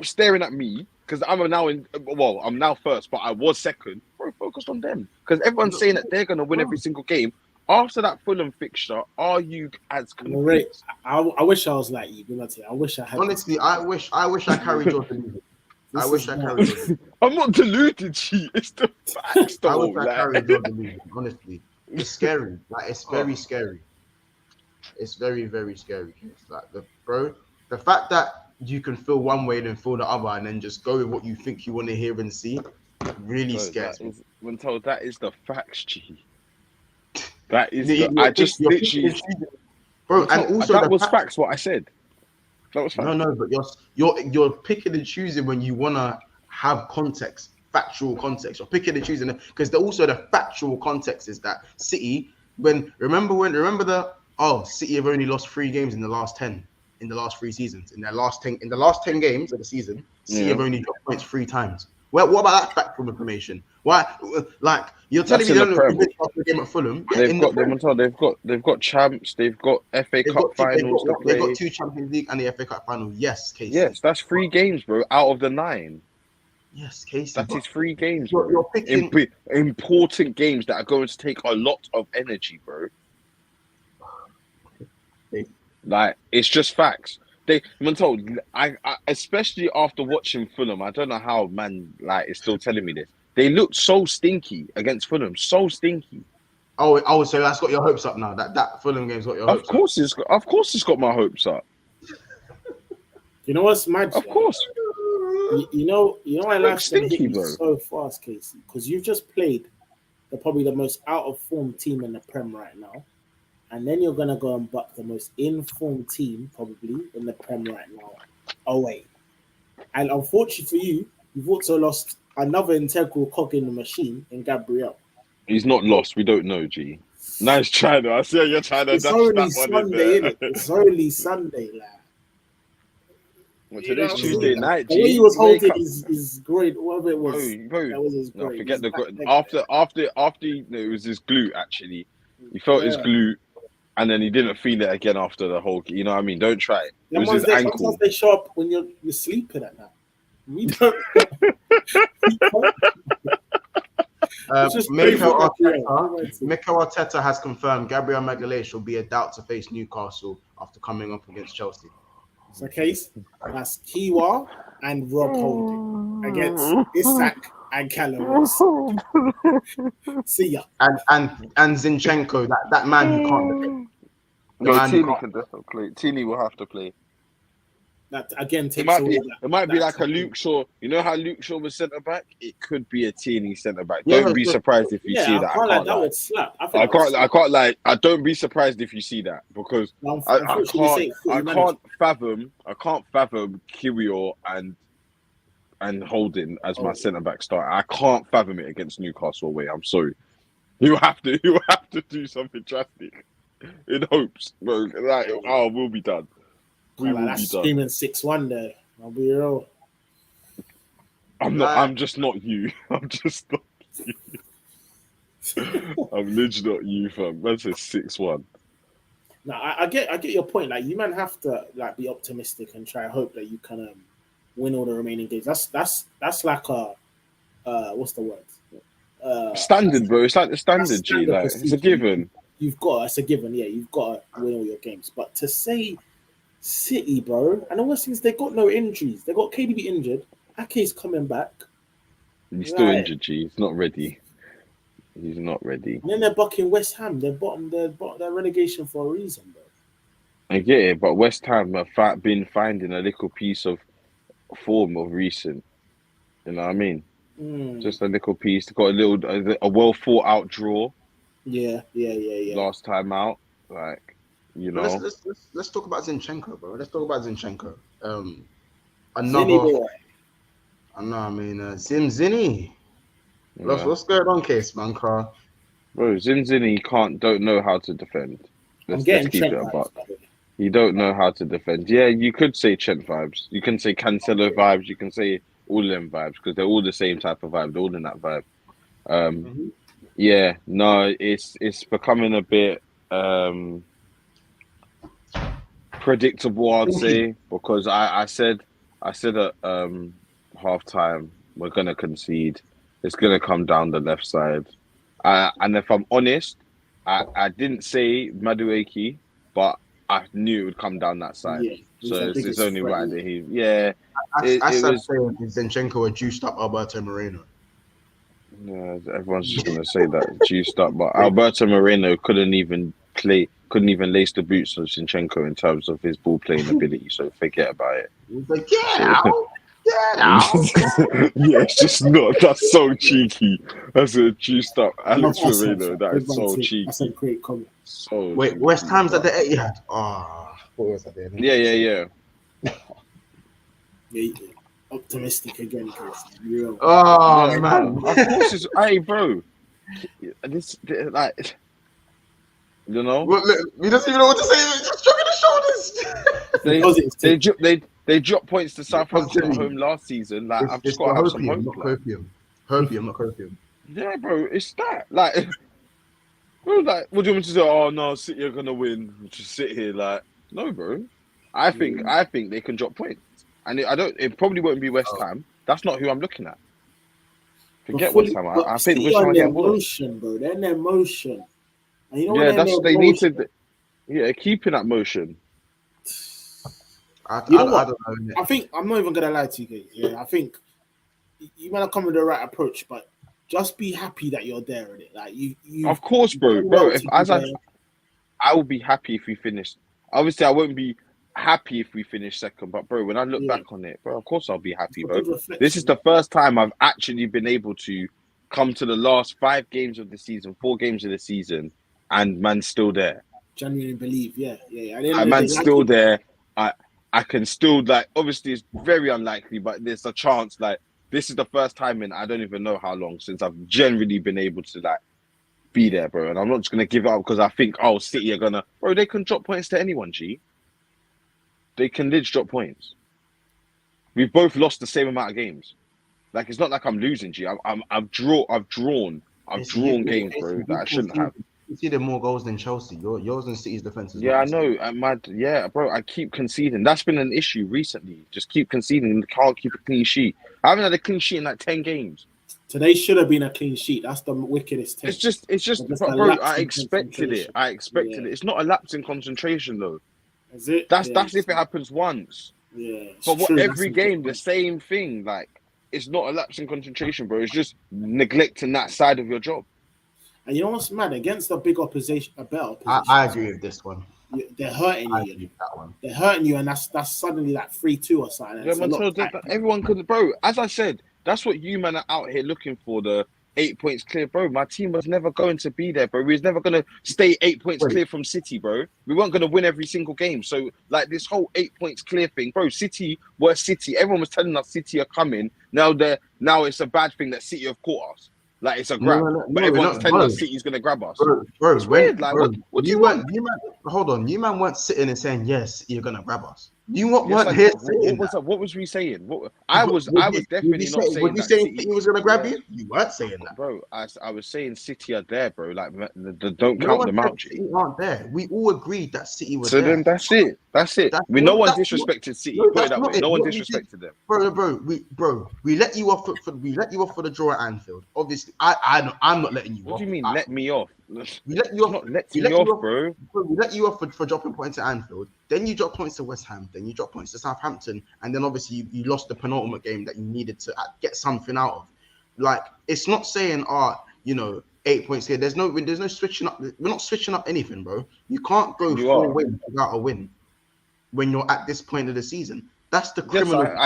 staring at me because I'm now first, but I was second. Bro, focused on them because everyone's saying that they're going to win every single game. After that Fulham fixture, are you as convinced? I wish I was like you, Bilati. I wish I had. Honestly, I wish I carried your delusion. I wish I carried your delusion. I'm not deluded, G. It's the facts, I though. wish I carried your delusion. Honestly, it's scary. Like, it's very scary. It's very, very scary. It's like the fact that you can feel one way and then feel the other, and then just go with what you think you want to hear and see, really scares me. When told that is the facts, G. That is bro. And also that was facts. What I said. That was facts. No, but you're picking and choosing when you wanna have context, factual context. You're picking and choosing because also the factual context is that City. City have only lost 3 games in the last 10 in the last 3 seasons. In the last 10 games of the season, City have only got points 3 times. Well, what about that factual information? Why, like, you're telling That's me in they the don't Prem. after the game at Fulham? Yeah, They've in got the Prem. they've got champs. They've got FA Cup finals to They've got play. 2 Champions League and the FA Cup final. Yes, Casey. Yes, that's 3 games, bro. Out of the 9, Yes, Casey. that but is 3 games, you're, bro. you're picking. Important games that are going to take a lot of energy, bro. Like, it's just facts. I'm told, I especially after watching Fulham, I don't know how man like is still telling me this. They looked so stinky against Fulham, so stinky. Oh, so that's got your hopes up now. That Fulham game's got your hopes up. Of course, it's got my hopes up. You know what's magic? Of course, You know why life's gonna hit stinky, you bro. so fast, Casey? Because you've just played probably the most out of form team in the Prem right now, and then you're gonna go and buck the most informed team probably in the Prem right now away. And unfortunately for you, you've also lost another integral cog in the machine in Gabriel. He's not lost. We don't know, G. Nice try, though. I see you're trying to It's dash only that one Sunday, in there. innit? It's only Sunday, lad. Well, You know today's what I'm Tuesday saying? night, The G. way he was Wake holding up. his groin, whatever it was, Bro, that was his no, groin. forget His the back leg. after it was his glute. Actually, he felt his Yeah. glute, and then he didn't feel it again after the whole. You know what I mean? Don't try it. It was his ankle. Sometimes they show up when you're sleeping at night. We don't. It's just Mikel painful that Arteta has confirmed Gabriel Magalhaes will be a doubt to face Newcastle after coming up against Chelsea. It's a case. That's Kiwa and Rob Holding against Isak and Callum. See ya. And Zinchenko, that man who can't defend. No, Man, you Tini can't- can definitely play. Tini will have to play. That again It takes might away be. that. It might be that like a Luke Shaw. You know how Luke Shaw was centre back? It could be a Tini centre back. Yeah, Don't be but- surprised if you see Yeah, that. I can't I like can't that lie. would slap. I can't like. I don't be surprised if you see that because I can't fathom Kirill and Holding as my centre back starter. I can't fathom it against Newcastle away. I'm sorry. You have to do something drastic in hopes, bro. Like, we'll be done. We will that's be done. screaming 6-1 there. I'll be real. I'm just not you. I'm just not you. I'm literally not you, fam. That's a 6-1. No, I get your point. Like, you man have to like be optimistic and try hope that you can win all the remaining games. That's like a what's the word? Standard, bro. It's like the standard, That's G. standard Like, it's a procedure. given. It's a given. Yeah, you've got to win all your games. But to say City, bro, and the worst thing is they got no injuries. They got KDB injured. Ake's coming back. He's still Right. injured, G. He's not ready. He's not ready. And then they're bucking West Ham. They're relegation for a reason, bro. I get it, but West Ham have been finding a little piece of form of recent. You know what I mean? Just a little piece. They got a well thought out draw. Yeah. Last time out, like, you know. Let's talk about Zinchenko, bro. Let's talk about Zinchenko. Zinny boy. Zimzini. Yeah. What's going on, case, man? Bro, Zimzini don't know how to defend. I'm Let's getting keep Trent it a vibes, buck. by the way. You don't know how to defend. Yeah, you could say Trent vibes. You can say Cancelo vibes. You can say all them vibes because they're all the same type of vibe. They're all in that vibe. Yeah, no, it's becoming a bit predictable, I'd say, because I said at halftime we're gonna concede. It's gonna come down the left side. And if I'm honest, I didn't say Madueke, but I knew it would come down that side. Yeah, he's So the it's biggest only threat. right that he. Yeah, I it said was. Zinchenko a juiced up Alberto Moreno. Yeah, everyone's just gonna say that juiced up, but Alberto Moreno couldn't even lace the boots of Zinchenko in terms of his ball playing ability. So forget about it. He's like, get out. Yeah, it's just not. That's so cheeky. That's a juiced up Alex That's Moreno. That is so cheeky. That's a great comment. So Wait, cheeky, West Ham's bro. at the Etihad. What was that there? Yeah. Yeah. Optimistic again, Chris. Real. Oh Yeah, man. Of course, it's hey, bro. This like, you know, Look, he doesn't even know what to say. He's just shrugging his shoulders. Positive take. They dropped points to Southampton at Constantly. home last season. Like, I've It's just the got to have some hopium, hope. not Like. copium. Hopium, not copium. Yeah, bro, it's that. Like, bro, like, what do you want me to say? Oh no, City are gonna win. Just sit here, like, no, bro. I think they can drop points, and it probably won't be West Ham. That's not who I'm looking at. Forget West Ham. I think West Ham again. Motion, bro. They're in their motion. And you know Yeah, when they need to. Yeah, keeping that motion. I don't know. I think I'm not even gonna lie to you guys. Yeah, I think you might have come with the right approach, but just be happy that you're there in it. Like you of course, bro. If I will be happy if we finish. Obviously, I won't be happy if we finish second, but bro, when I look back on it, bro, of course I'll be happy, bro. This is the first time I've actually been able to come to the last 5 games of the season, 4 games of the season, and man's still there. Genuinely believe, yeah. Man's still there. I can still, like, obviously it's very unlikely, but there's a chance. Like, this is the first time in I don't even know how long since I've generally been able to, like, be there, bro. And I'm not just gonna give it up because I think, oh, City are gonna, bro. They can drop points to anyone, G. They can literally drop points. We've both lost the same amount of games. Like, it's not like I'm losing, G. I've drawn games, bro, that I shouldn't have. You see the more goals than Chelsea. Yours and City's defense is. Yeah, I know. I'm mad. Yeah, bro. I keep conceding. That's been an issue recently. Just keep conceding. Can't keep a clean sheet. I haven't had a clean sheet in like 10 games. Today should have been a clean sheet. That's the wickedest thing. It's just, bro. I expected it. It. It's not a lapse in concentration though. Is it? That's if it happens once. Yeah. But every game, the same thing. Like, it's not a lapse in concentration, bro. It's just neglecting that side of your job. And you know what's mad? Against a big opposition, a better opposition. I agree with this one. They're hurting I you. agree with that one. They're hurting you, and that's suddenly like 3-2 or something. Yeah, everyone could, bro. As I said, that's what you man are out here looking for. The 8 points clear, bro. My team was never going to be there, bro. We was never going to stay 8 points clear from City, bro. We weren't going to win every single game. So, like, this whole 8 points clear thing, bro. City were City. Everyone was telling us City are coming. Now it's a bad thing that City have caught us. Like, it's a grab, but everyone's telling us City's gonna grab us. Bro, it's weird. Like, what do you want? Hold on, you man weren't sitting and saying yes, you're gonna grab us. You weren't here saying that. What was we saying? I was definitely not saying. Was you saying City was gonna grab you? You weren't saying that, bro. I was saying City are there, bro. Like, don't count them out. City aren't there. We all agreed that City was there. So then that's it. No one disrespected City. Put it that way. No one disrespected them. Bro. We let you off for the draw at Anfield. Obviously, I'm not letting you off. What do you mean let me off? We let you off. Not let me off, bro. We let you off for dropping points at Anfield. Then you drop points to West Ham. Then you drop points to Southampton. And then obviously you lost the penultimate game that you needed to get something out of. Like, it's not saying 8 points here. There's no switching up. We're not switching up anything, bro. You can't go 4 wins without a win when you're at this point of the season. That's the criminal. Yes,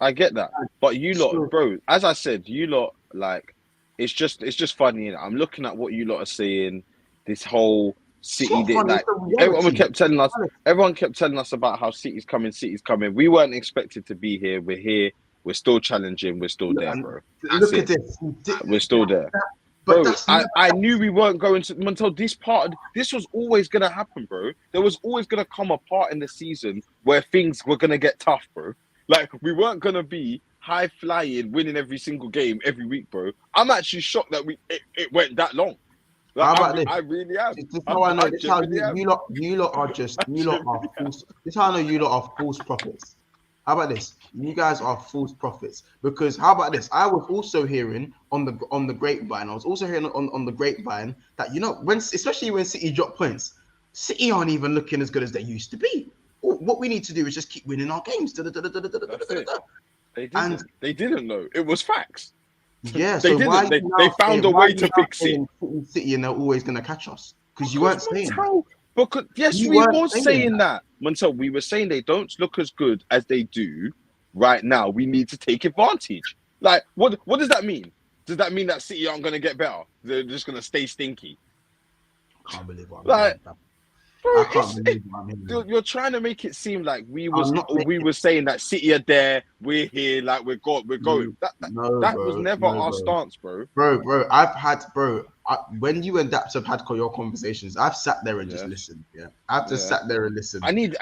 I get that. But you lot, bro, as I said, you lot, like, it's just funny. I'm looking at what you lot are saying. This whole City did, like, everyone kept telling us about how City's coming. We weren't expected to be here. We're here. We're still challenging. We're still there, bro. Look at this. We're still there. Bro, I knew we weren't going to until this was always gonna happen, bro. There was always gonna come a part in the season where things were gonna get tough, bro. Like, we weren't gonna be high flying, winning every single game every week, bro. I'm actually shocked that it went that long. Like, how about this? I really am. This is how I know. This is how you lot are just. You lot are false. This is how I know you lot are false prophets. How about this? You guys are false prophets. Because how about this? I was also hearing on the grapevine. I was also hearing on the grapevine that, especially when City drop points, City aren't even looking as good as they used to be. What we need to do is just keep winning our games. They didn't know. It was facts. Yeah, they didn't. They found a way to fix it. City, and they're always going to catch us because you weren't saying that. Because yes, we were saying that. Montel, we were saying they don't look as good as they do right now. We need to take advantage. Like, what does that mean? Does that mean that City aren't going to get better? They're just going to stay stinky? I can't believe what you're trying to make it seem like we were saying that City are there, we're here, like we're going. That was never our stance, bro. Bro, when you and Daps have had your conversations, I've sat there and just listened. Yeah, I've just sat there and listened. I need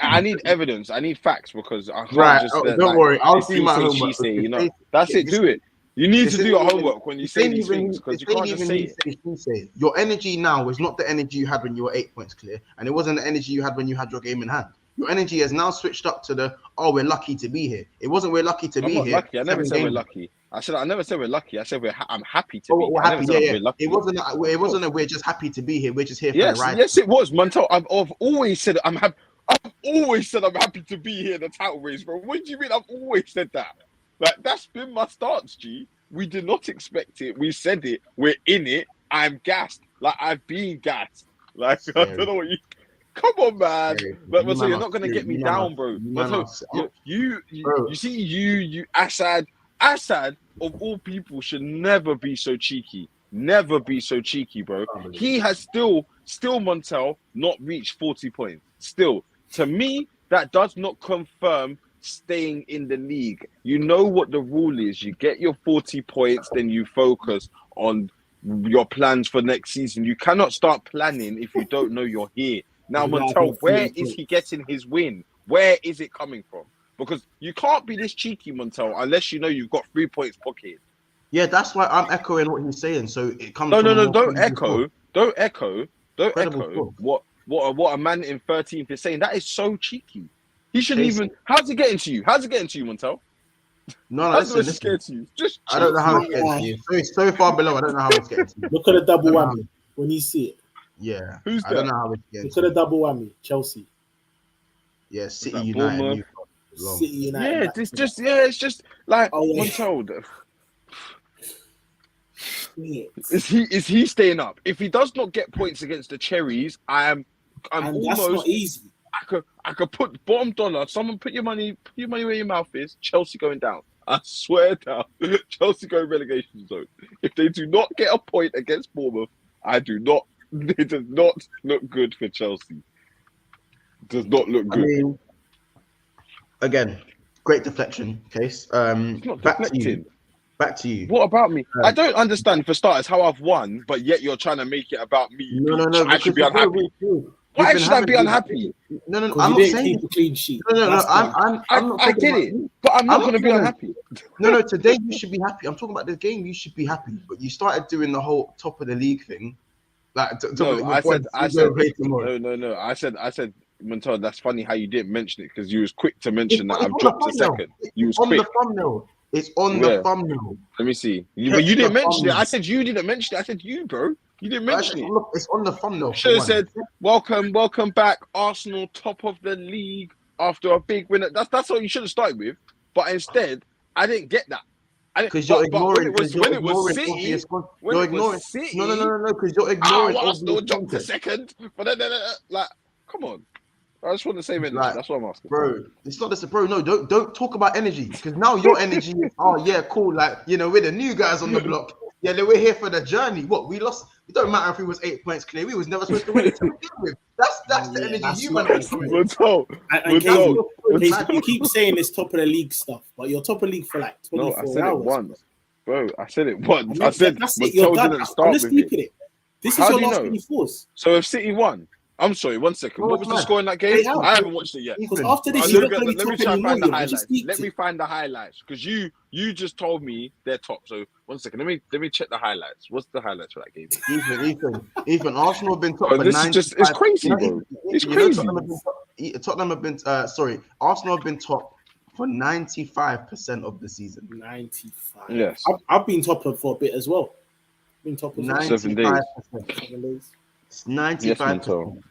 evidence. I need facts because I can't Right. just Don't worry. I'll it's do he my say, homework. she say, you know. This- That's it. this- Do it. You need this to do ain't your even- homework when you this say ain't these even- things because this you ain't can't just even say he it. She say. Your energy now is not the energy you had when you were 8 points clear, and it wasn't the energy you had when you had your game in hand. Your energy has now switched up to the we're lucky to be here. It wasn't we're lucky to I'm be not here. lucky. I never 7 said we're games. lucky. I never said we're lucky. I said I'm happy to be. Oh, we're I never happy. said Yeah. we're lucky. It wasn't. It wasn't. We're just happy to be here. We're just here for the Yes, ride. yes, it was, Montel. I've always said I'm happy. I've always said I'm happy to be here in the title race, bro. What do you mean? I've always said that. Like that's been my stance, G. We did not expect it. We said it. We're in it. I'm gassed. Like I've been gassed. Like I don't know what you. Come on, man. But Montel, you're not gonna get me down, bro. Montel, you see, you Assad of all people should never be so cheeky. Never be so cheeky, bro. He has still Montel not reached 40 points. Still, to me, that does not confirm staying in the league. You know what the rule is. You get your 40 points, then you focus on your plans for next season. You cannot start planning if you don't know you're here. Now, Montel, where is he getting his win? Where is it coming from? Because you can't be this cheeky, Montel, unless you know you've got 3 points pocketed. Yeah, that's why I'm echoing what he's saying. So it comes. No, from don't echo what a man in 13th is saying. That is so cheeky. He shouldn't even. How's it getting to you? How's it getting to you, Montel? No, How's listen. it getting to you? Just I don't know how it's getting to you. It's so far below. I don't know how it's getting to you. Look at the double whammy when you see it. Yeah. Who's I don't that? know how it's getting Look to at the you. double whammy. Chelsea. Yeah, City that United. Bournemouth? City United. Yeah, it's just like yeah. Montel. Yeah. Is he staying up? If he does not get points against the Cherries, I'm And almost. that's not easy. I could put bottom dollar. Someone put your money where your mouth is. Chelsea going down. I swear down. Chelsea going relegation zone. If they do not get a point against Bournemouth, it does not look good for Chelsea. It does not look good. I mean, again, great deflection, Case. It's not deflecting. Back to you. What about me? I don't understand, for starters, how I've won, but yet you're trying to make it about me. No. I should be unhappy. Why should I be unhappy? No. I'm You not didn't saying. keep a clean sheet. No. That's fine. I'm not. I get it, but I'm not going to be unhappy. No. Today you should be happy. I'm talking about the game. You should be happy, but you started doing the whole top of the league thing. Like, No, I said, no. I said, Montel, that's funny how you didn't mention it because you was quick to mention that I've dropped a second. You was on quick. the thumbnail. It's on the thumbnail. Let me see. But you didn't mention it. I said you didn't mention it. I said you, bro. You didn't mention it. Look, it's on the thumbnail. Should have said, welcome back, Arsenal, top of the league after a big winner. That's what you should have started with. But instead, I didn't get that. Because you're ignoring. When it was City. You're ignoring. No. Because you're ignoring. Arsenal dropped a second. But like, come on. I just want the same energy. That's what I'm asking. Bro, it's not this, bro. No, don't talk about energy. Because now your energy is, oh yeah, cool. Like, we're the new guys on the block. Yeah, we're here for the journey. What we lost, it don't matter if we was 8 points clear. We was never supposed to win it to begin with. That's the energy you man. You keep saying this top of the league stuff, but you're top of the league for like 24 hours. I said it once. Bro, I said it once. I said that's it. You're done. I'm just keeping it. This is your last 24s. So if City won, I'm sorry, 1 second. What was the score in that game? I haven't watched it yet. Because after this, you're not going to be let me top try and anymore. find the highlights. Let me find the highlights because you just told me they're top. So 1 second. Let me check the highlights. What's the highlights for that game? Ethan, Arsenal have been top. Oh, this is just it's crazy, bro. It's crazy. Tottenham have been Arsenal have been top for 95% of the season. 95. Yes. I've been top for a bit as well. Been top of 7 days. It's 95%.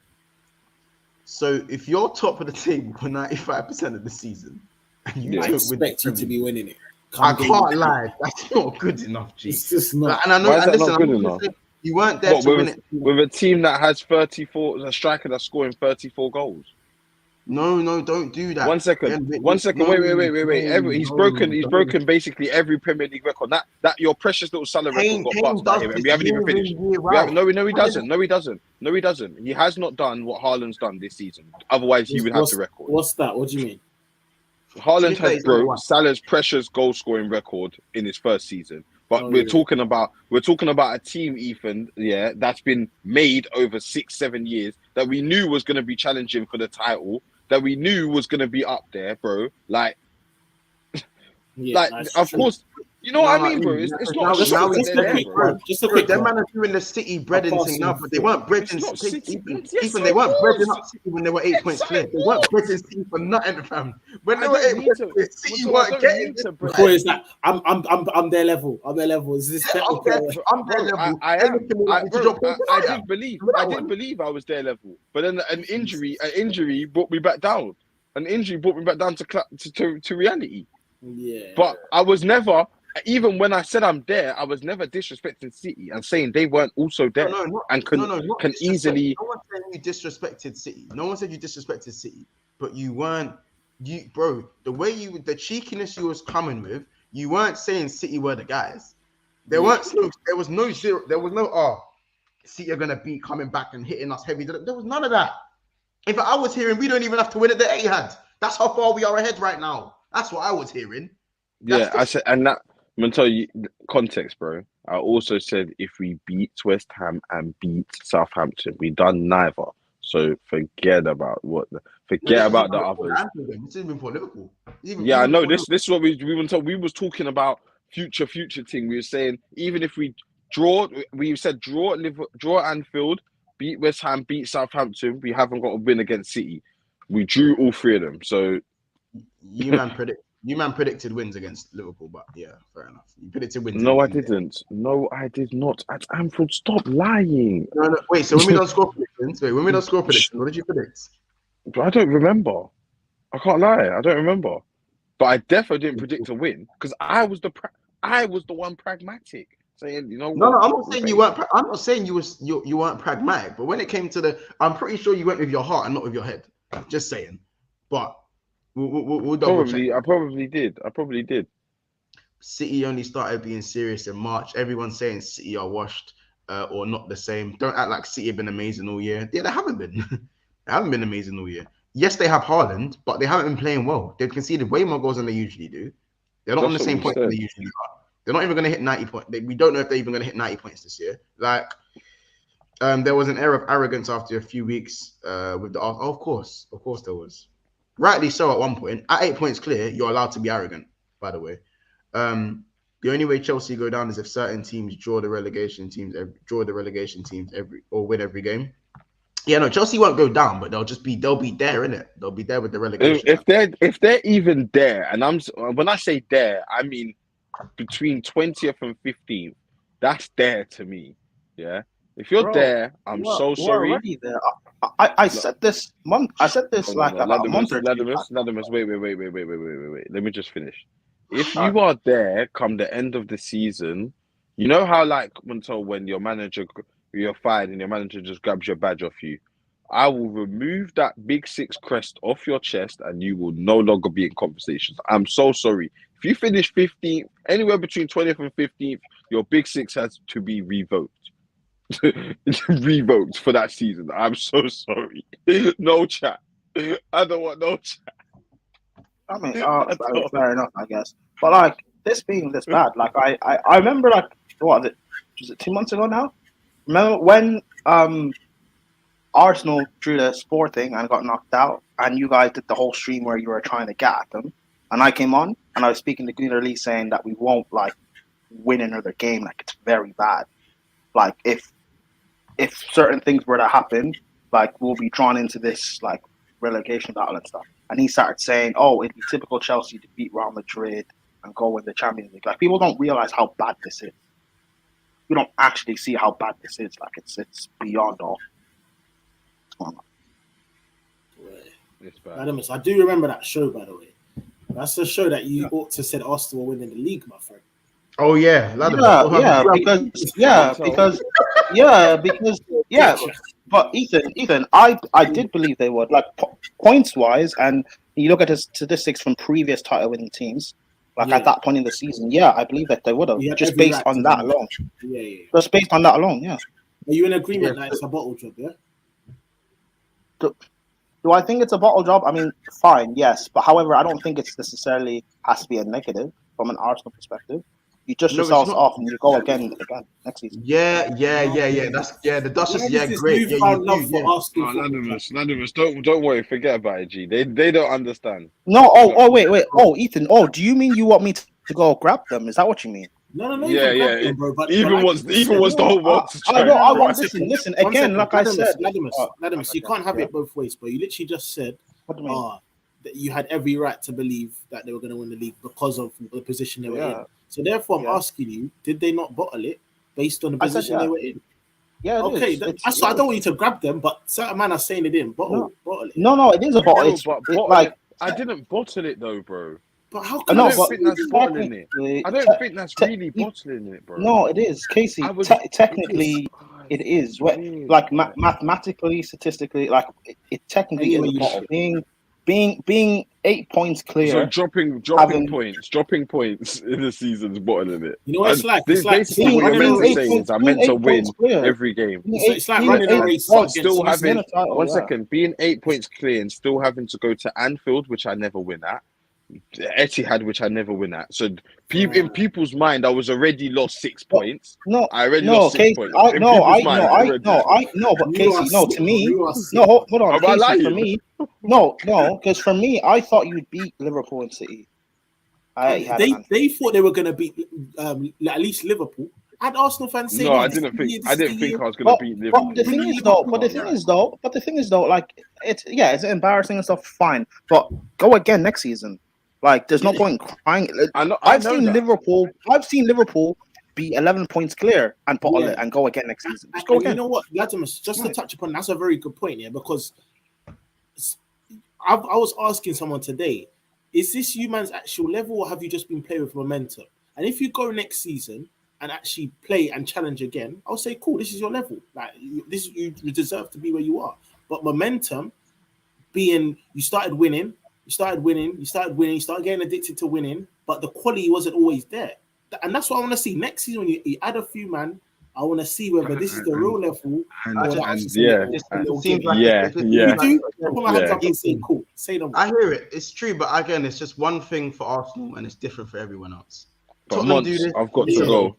So if you're top of the table for 95% of the season, and you I expect you to be winning it. I can't lie. That's not good enough, G. It's just not. And I know. Why is that not good enough? You weren't there to win it with a team that has 34, a striker that's scoring 34 goals. No, don't do that. 1 second. Wait. He's broken basically every Premier League record. That your precious little Salah record got bust by him, and we haven't even finished. No, he doesn't. He has not done what Haaland's done this season. Otherwise, he would have the record. What's that? What do you mean? Haaland has broke Salah's precious goal scoring record in his first season, But Oh, we're yeah. talking about a team, Ethan, yeah, that's been made over 6-7 years that we knew was going to be challenging for the title, that we knew was going to be up there, bro. Yeah, that's Of true. course, you know what I No, mean, bro. It's not a Just shock that just they're a there, quick bro. one. Just a bro, quick them one. man are doing the City I'll breading pass thing you now, the but they floor. weren't breading It's not City. Even, Yes, even so they it weren't breading was. up City when they were 8 Yes, points so clear. it They weren't was. breading City for nothing, fam. When they I were don't 8 need points to. clear, City Until I weren't don't getting need this. to bread. Before is that I'm their level. I'm their level. Is this I'm technical? there, I'm there Bro, level. I They're am. looking more like me to drop points than I I am. did believe. With I that did one. believe I was their level, but then an injury brought me back down. An injury brought me back down to reality. Yeah. But I was never, even when I said I'm there, I was never disrespecting City and saying they weren't also there and Not can disrespect. easily. No one said you disrespected City. No one said you disrespected City, but you weren't. Bro, the cheekiness you was coming with, you weren't saying City were the guys. There was no zero. There was no City are gonna be coming back and hitting us heavy. There was none of that. If I was hearing, we don't even have to win at the Etihad. That's how far we are ahead right now. That's what I was hearing. Yeah, I said, and that I'm gonna tell you context, bro. I also said if we beat West Ham and beat Southampton, we done neither. So forget about the others. This is even for Liverpool. Yeah, I know. This is what we were told. We was talking about future thing. We were saying even if we draw, we said draw Anfield, beat West Ham, beat Southampton. We haven't got a win against City. We drew all three of them. So You man predicted wins against Liverpool, but yeah, fair enough. You predicted wins. no, I didn't. No, I did not. At Anfield, stop lying. No. Wait. So when we don't score predictions, what did you predict? I don't remember. I can't lie. I don't remember. But I definitely didn't predict a win because I was the one pragmatic, saying, you know No, what? I'm not saying you weren't. I'm not saying you weren't pragmatic. But when it came to I'm pretty sure you went with your heart and not with your head. Just saying. But we'll double check. I probably did. City only started being serious in March. Everyone's saying City are washed or not the same. Don't act like City have been amazing all year. Yeah, they haven't been. They haven't been amazing all year. Yes, they have Haaland, but they haven't been playing well. They've conceded way more goals than they usually do. They're not on the That's what same we point said. they usually are. They're not even going to hit 90 points. We don't know if they're even going to hit 90 points this year. There was an air of arrogance after a few weeks with the. Of course there was. Rightly so at one point. At 8 points clear, you're allowed to be arrogant, by the way. The only way Chelsea go down is if certain teams draw the relegation teams or win every game. Yeah, no, Chelsea won't go down, but they'll be there, innit? They'll be there with the relegation. If they're even there, and when I say there, I mean between 20th and 15th. That's there to me. Yeah. If you're there, I'm so sorry. We're already there. I said this month. I said this about a month or two. Ladimus, wait. Let me just finish. If you are there come the end of the season, you know how when you're fired and your manager just grabs your badge off you, I will remove that big six crest off your chest and you will no longer be in conversations. I'm so sorry. If you finish 15th, anywhere between 20th and 15th, your big six has to be revoked. Revoked for that season. I'm so sorry. No chat. I don't want no chat. I mean, fair enough, I guess. But this being this bad, I remember was it 2 months ago now? Remember when Arsenal drew the sport thing and got knocked out, and you guys did the whole stream where you were trying to get at them, and I came on and I was speaking to Gunnar Lee saying that we won't win another game, it's very bad. If certain things were to happen, we'll be drawn into this relegation battle and stuff. And he started saying, "Oh, it'd be typical Chelsea to beat Real Madrid and go win the Champions League." People don't realize how bad this is. You don't actually see how bad this is. It's beyond all. It's bad. Ladimus, I do remember that show, by the way. That's the show that you ought to said Arsenal will win in the league, my friend. Oh yeah, But Ethan, I did believe they would, points wise, and you look at the statistics from previous title-winning teams, at that point in the season. Yeah, I believe that they would have, just based on that alone. Yeah. Just based on that alone, yeah. Are you in agreement that it's a bottle job? Yeah. Do I think it's a bottle job? I mean, fine, yes, but however, I don't think it's necessarily has to be a negative from an Arsenal perspective. You dust No, it's yourselves not. off and you go again next season. Yeah. That's the dust is Where is this great. Yeah, newfound you love do. for Yeah. Arsenal No, football club? Anonymous, don't worry, forget about it, G. They don't understand. No, wait. Oh, Ethan. Oh, do you mean you want me to go grab them? Is that what you mean? No, not Yeah, even grab yeah. them, bro. But Even like wants you said, the whole world to I try. know. I One want. second, Listen. one Again, second. like I said. Ladimus, you can't have it both ways, bro. You literally just said, What do you mean? that you had every right to believe that they were going to win the league because of the position they were Yeah. in. So therefore, I'm Yeah. asking you, did they not bottle it based on the I said, position they were in? Yeah. It Okay, is. It's- so I don't want you to grab them, but certain man are saying they didn't bottle it. No. It is a bottle. Bro, It's but it, bottle like. it, I didn't bottle it though, bro. But how I can don't you think that's bottling it. technically- I don't think that's really bottling it, bro. No, it is, Casey. I was- Technically, it is. Weird, Like man. mathematically, statistically, like it technically Anyway, is a you bottle. should. Being 8 points So clear. dropping having- points in the season's bottling it. You know what it's like? This It's like basically what you're running meant a to race. say is I'm meant to win every game. It's like running a race But against still you. having Win a title, one yeah. second, being 8 points clear and still having to go to Anfield, which I never win at. Etihad, which I never win at. So in people's mind, I was already lost 6 points. No, I already no, lost 6 Casey. points. I In no, people's I mind, no, I already. no, I no, but You Casey, are no, sick, to me, you are sick. no, hold on, Am I Casey, for lying? me, no, because for me, I thought you'd beat Liverpool and City. They thought they were going to beat at least Liverpool. Had Arsenal fans say, No, I this is didn't the year, think. this I is the didn't think year. I was going to beat Liverpool. But the thing is though, like it's embarrassing and stuff. Fine, but go again next season. Like, there's no point in crying. I've seen Liverpool be 11 points clear and bottle it and go again next season. Just go And again. you know what, Latimus, just to touch upon, that's a very good point, yeah, because I was asking someone today, is this you man's actual level or have you just been playing with momentum? And if you go next season and actually play and challenge again, I'll say, cool, this is your level. Like, you deserve to be where you are. But momentum being, you started winning, you started getting addicted to winning, but the quality wasn't always there. And that's what I want to see. Next season, when you add a few man, I want to see whether this is the real level. It seems like You do? Put my hands up and say, cool. Say them. I hear it. It's true, but again, it's just one thing for Arsenal, and it's different for everyone else. But Tottenham do this. I've got to go.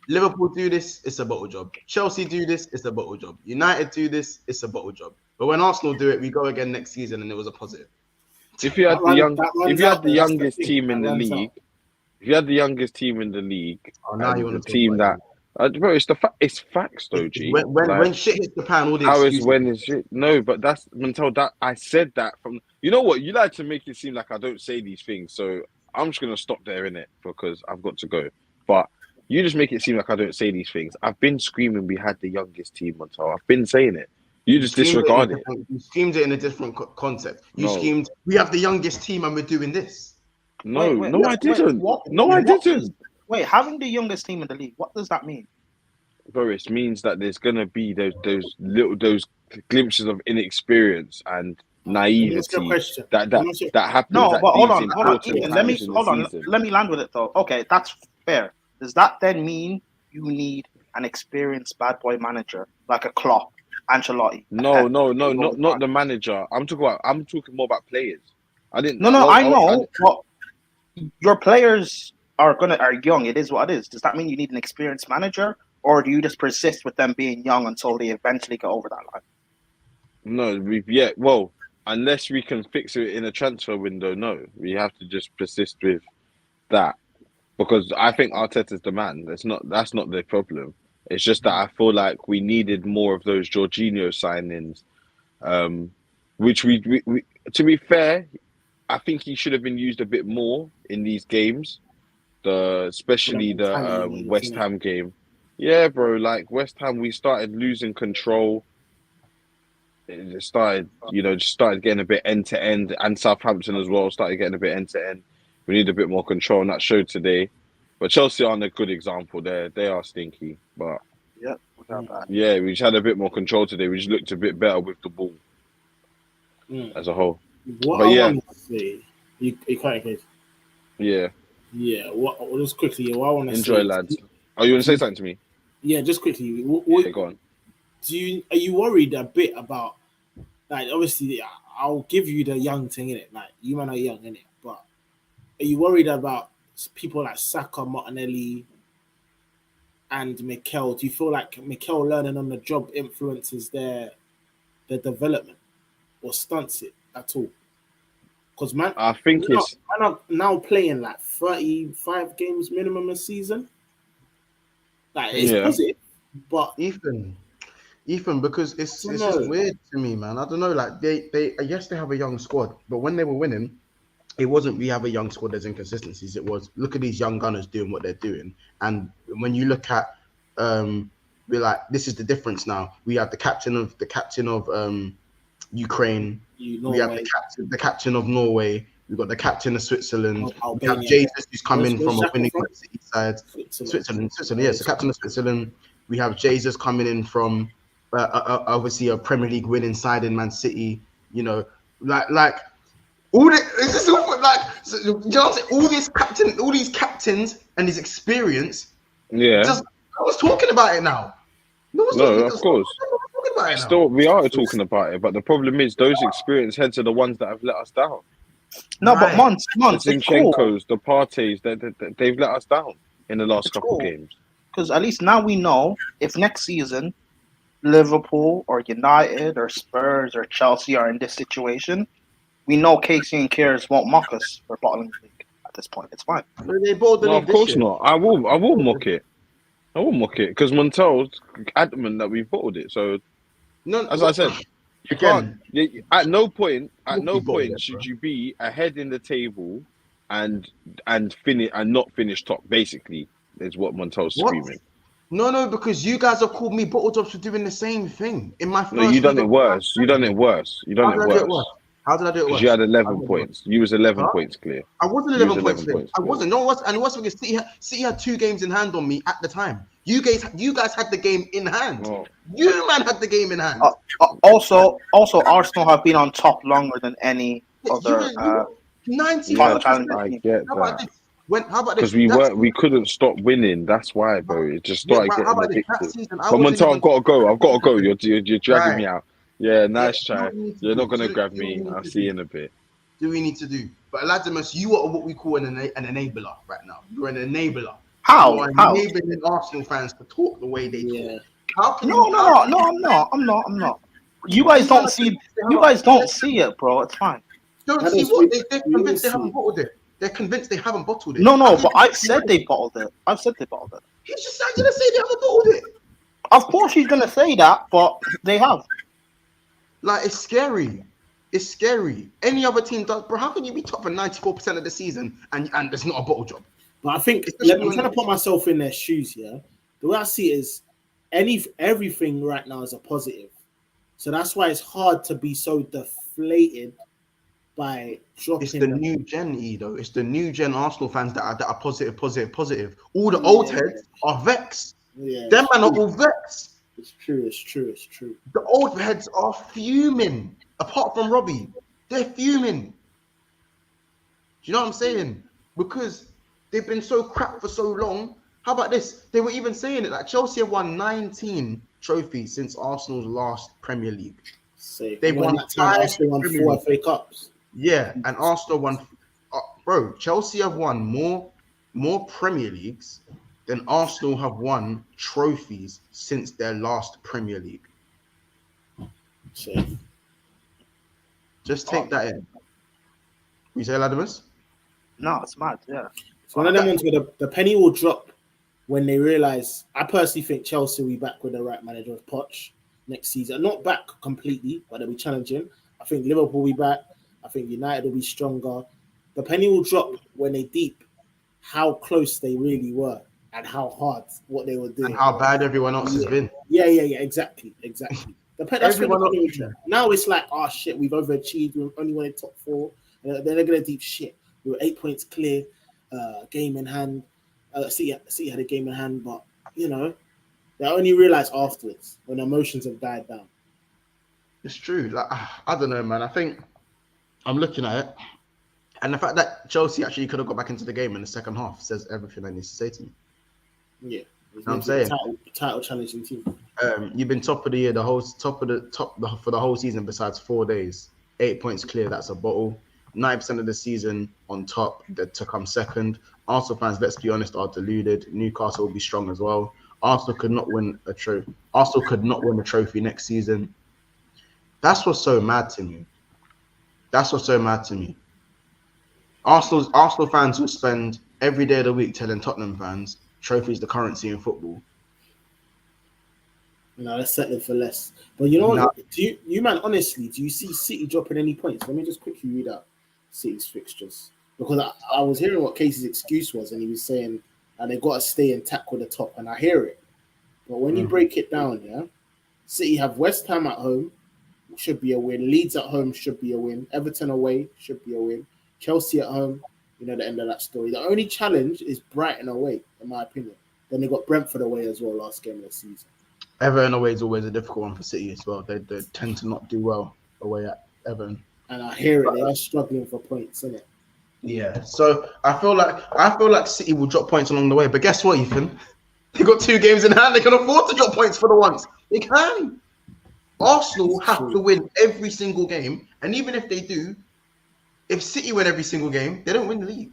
Liverpool do this. It's a bottle job. Chelsea do this. It's a bottle job. United do this. It's a bottle job. But when Arsenal do it, we go again next season, and it was a positive. If you had the youngest team in the league, Now you want the team that. Bro, it's facts though, G. When shit hits the pan, all the how excuses. is when is shit? No, but that's until that I said that from. You know what? You like to make it seem like I don't say these things, so I'm just gonna stop there in it because I've got to go. But you just make it seem like I don't say these things. I've been screaming we had the youngest team until I've been saying it. You just disregard it. You schemed it in a different concept. You No. schemed. We have the youngest team, and we're doing this. No, I Wait, didn't. what? No, I didn't. Wait, having the youngest team in the league, what does that mean? Boris, means that there's gonna be those glimpses of inexperience and naivety that happens. No, at but hold these on. important Ethan, times in the season. Let me land with it though. Okay, that's fair. Does that then mean you need an experienced bad boy manager like a Klopp, Ancelotti? No, not the manager. I'm talking more about players. I didn't. No, I know. But your players are young. It is what it is. Does that mean you need an experienced manager, or do you just persist with them being young until they eventually get over that line? No, well, unless we can fix it in a transfer window, no, we have to just persist with that because I think Arteta's the man. That's not the problem. It's just that I feel like we needed more of those Jorginho signings, which we to be fair, I think he should have been used a bit more in these games, especially the West Ham game. Yeah, bro, like West Ham, we started losing control. It just started getting a bit end to end, and Southampton as well started getting a bit end to end. We need a bit more control, and that showed today. But Chelsea aren't a good example. They are stinky, but yeah, we just had a bit more control today. We just looked a bit better with the ball as a whole. What but I yeah, want to say, you can't get. Yeah. What? Just quickly, what I want to enjoy, lads. Oh, you want to say something to me? Yeah, just quickly. Go on. Are you worried a bit about, like, obviously I'll give you the young thing in it, like you man are young in it, but are you worried about people like Saka, Martinelli, and Mikel, do you feel like Mikel learning on the job influences their development or stunts it at all? Because I think it's man are now playing like 35 games minimum a season. Like it's positive, but Ethan, because it's just weird to me, man. I don't know. Like they yes, they have a young squad, but when they were winning, it wasn't we have a young squad. There's inconsistencies. It was look at these young gunners doing what they're doing, and when you look at we're like this is the difference now. We have the captain of Ukraine. We have the captain of Norway. We've got the captain of Switzerland. We have Jesus who's coming from a winning City side. Switzerland. Yes, the captain of Switzerland. We have Jesus coming in from obviously a Premier League winning side in Man City. You know, like all the it's just like so, you know what I'm saying? All these captains and his experience. Yeah. Just I was talking about it now. No, of course. We are talking about it, but the problem is those experienced heads are the ones that have let us down. No, but months, The it's cool. Zinchenko's, the Parteys, they've let us down in the last couple games. Because at least now we know if next season Liverpool or United or Spurs or Chelsea are in this situation, we know Casey and Kears won't mock us for bottling the league at this point. It's fine. No, of course not. I will mock it. I will mock it because Montel's adamant that we bottled it. So, as I said, you can't. At no point should you be ahead in the table and finish and not finish top. Basically, is what Montel's screaming. No, because you guys have called me bottle jobs for doing the same thing in my first. No, you done it worse. You done it worse. How did I do it worse? Because you had 11 points. You was 11 points clear. I wasn't 11 points clear. I wasn't. No, and what's because City had 2 games in hand on me at the time. You guys had the game in hand. Oh. You man had the game in hand. Also, Arsenal have been on top longer than any other. 90. I get that. How about this? Because we couldn't stop winning. That's why, bro. It just started getting ridiculous. But Montel, I've got to go. You're dragging me out. Yeah, nice try. You're not gonna grab me. I'll see you in a bit. Do we need to do? But Ladimus, you are what we call an enabler right now. You're an enabler. How? Enabling Arsenal fans to talk the way they talk. How can No, I'm not. You guys don't see. You guys don't see it, bro. It's fine. Don't see what they're convinced they haven't bottled it. They're convinced they haven't bottled it. No, but I've said they bottled it. He's just gonna say they haven't bottled it. Of course, he's gonna say that, but they have. Like it's scary. It's scary. Any other team does, bro. How can you be top for 94% of the season and there's not a bottle job? But I think I'm trying to put myself in their shoes. Yeah, the way I see it is, everything right now is a positive. So that's why it's hard to be so deflated by dropping. It's the new gen, though. It's the new gen Arsenal fans that are positive. All the old heads are vexed. Yeah, them man are all vexed. It's true. The old heads are fuming. Apart from Robbie, they're fuming. Do you know what I'm saying? Because they've been so crap for so long. How about this? They were even saying it like Chelsea have won 19 trophies since Arsenal's last Premier League. They've won 4 FA Cups. Yeah, and Arsenal won. Bro, Chelsea have won more Premier Leagues than Arsenal have won trophies since their last Premier League. Just take that in. You say, Ladimus? No, it's mad. Yeah, it's one of them ones where the penny will drop when they realize. I personally think Chelsea will be back with the right manager of Poch next season. Not back completely, but they'll be challenging. I think Liverpool will be back. I think United will be stronger. The penny will drop when they deep how close they really were and how hard what they were doing. And how bad everyone else has been. Yeah, exactly. Now it's like, oh shit, we've overachieved. We've only won in top 4. Then they're gonna deep shit. We were 8 points clear, game in hand. City had a game in hand, but you know, they only realize afterwards when emotions have died down. It's true. Like I don't know, man. I think I'm looking at it, and the fact that Chelsea actually could have got back into the game in the second half says everything I need to say to me. Yeah, you know what I'm saying title challenging team. You've been top of the year, for the whole season. Besides 4 days, 8 points clear. That's a bottle. 9% of the season on top to come second. Arsenal fans, let's be honest, are deluded. Newcastle will be strong as well. Arsenal could not win a trophy. Arsenal could not win a trophy next season. That's what's so mad to me. Arsenal fans will spend every day of the week telling Tottenham fans trophies the currency in football. No, let's settle for less. But you know what? Do you man, honestly, do you see City dropping any points? Let me just quickly read out City's fixtures. Because I was hearing what Casey's excuse was, and he was saying that they got to stay intact with the top, and I hear it. But when you break it down, yeah, City have West Ham at home, should be a win. Leeds at home should be a win. Everton away should be a win. Chelsea at home, you know the end of that story. The only challenge is Brighton away, in my opinion. Then they got Brentford away as well last game of the season. Everton away is always a difficult one for City as well. They tend to not do well away at Everton. And I hear it, they are struggling for points, isn't it? Yeah. So I feel like City will drop points along the way. But guess what, Ethan? They got 2 games in hand. They can afford to drop points for the once. They can. Arsenal have to win every single game. And even if they do, if City win every single game, they don't win the league.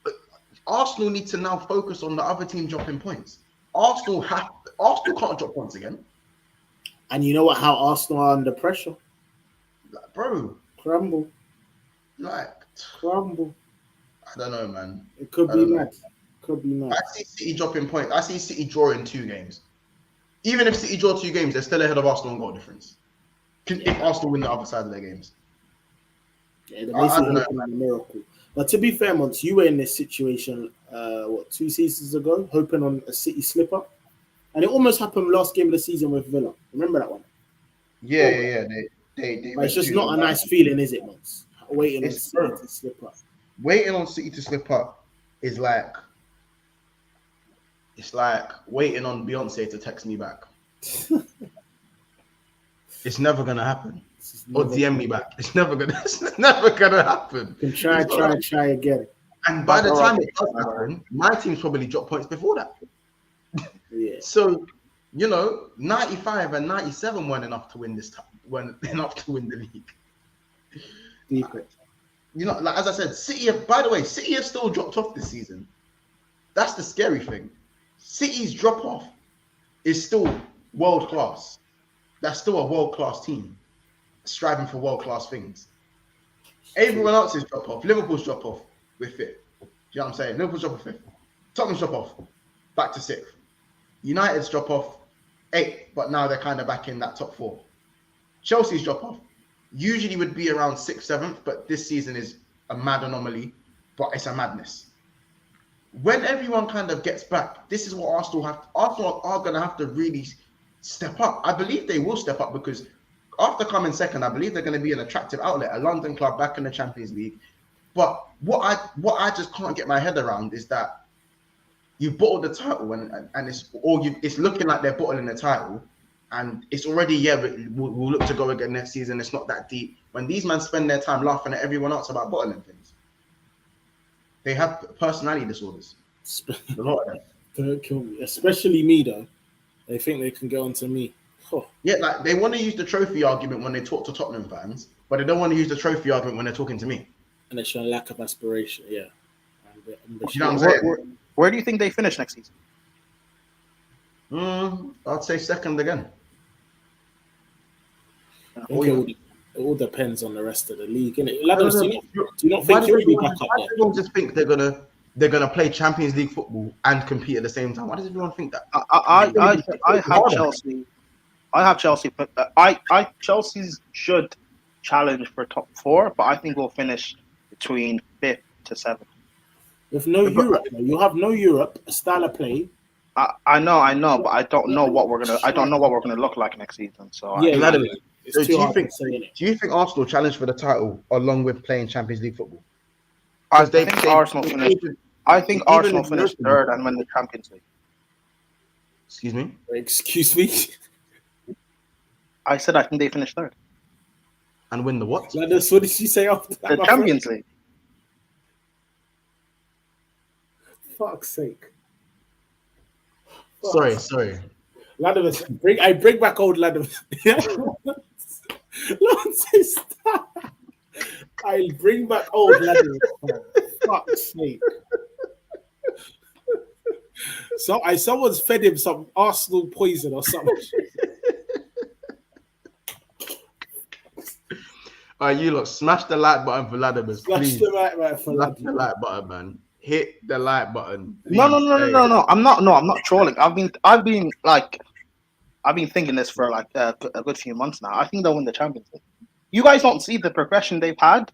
But Arsenal need to now focus on the other team dropping points. Arsenal can't drop points again. And you know what? How Arsenal are under pressure. Like, bro. Crumble. I don't know, man. It could be mad. I see City dropping points. I see City drawing 2 games. Even if City draw 2 games, they're still ahead of Arsenal in goal difference. If Arsenal win the other side of their games. Yeah, they're basically hoping on a miracle. But to be fair, Mons, you were in this situation, 2 seasons ago, hoping on a City slip-up. And it almost happened last game of the season with Villa. Remember that one? Yeah. They but it's just not a nice feeling, is it, Mons? Waiting on City to slip up. Waiting on City to slip up is like... It's like waiting on Beyonce to text me back. It's never gonna happen. Or DM me back. It's never gonna happen. You can try again. And by the time it does happen, my team's probably dropped points before that. Yeah. So, 95 and 97 weren't enough to win this time. Weren't enough to win the league. Deeper. Like as I said, City have still dropped off this season. That's the scary thing. City's drop off is still world class. That's still a world class team striving for world class things. Everyone else's drop off, Liverpool's drop off, we're 5th. Do you know what I'm saying? Liverpool's drop off 5th. Tottenham's drop off, back to 6th. United's drop off 8th, but now they're kind of back in that top 4. Chelsea's drop off usually would be around 6th, 7th, but this season is a mad anomaly, but it's a madness. When everyone kind of gets back, this is what Arsenal are going to have to really step up. I believe they will step up because after coming second, I believe they're going to be an attractive outlet, a London club back in the Champions League. But what I just can't get my head around is that you bottled the title and it's looking like they're bottling the title, and it's already we'll look to go again next season. It's not that deep. When these men spend their time laughing at everyone else about bottling things. They have personality disorders. A lot of them. Don't kill me. Especially me, though. They think they can get onto me. Oh. Yeah, like they want to use the trophy argument when they talk to Tottenham fans, but they don't want to use the trophy argument when they're talking to me. And they show a lack of aspiration, yeah. You know what I'm saying? Where do you think they finish next season? I'd say second again. I think it all depends on the rest of the league, innit? Do you not think you'll be back up there? Everyone just think they're gonna play Champions League football and compete at the same time. Why does everyone think that? I have Chelsea. I have Chelsea, but Chelsea's should challenge for top 4, but I think we'll finish between 5th to 7th. With no Europe, you have no Europe, a style of play. I know, but I don't know what we're gonna look like next season. So So do you think Arsenal challenge for the title along with playing Champions League football? I think Arsenal finished 3rd and win the Champions League. Excuse me? Excuse me? I said I think they finished 3rd. And win the what? What did she say after that? The Champions League. Fuck's sake. Sorry. Ladovis, bring back old Ladovis. I'll bring back old Ladovis. Fuck's sake. Someone's fed him some Arsenal poison or something. All right, you lot, smash the like button for Vladimir, Smash please. the right for Smash Laddie. the like button, man. Hit the like button. No, please. I'm not trolling. I've been thinking this for like a good few months now. I think they'll win the Champions League. You guys don't see the progression they've had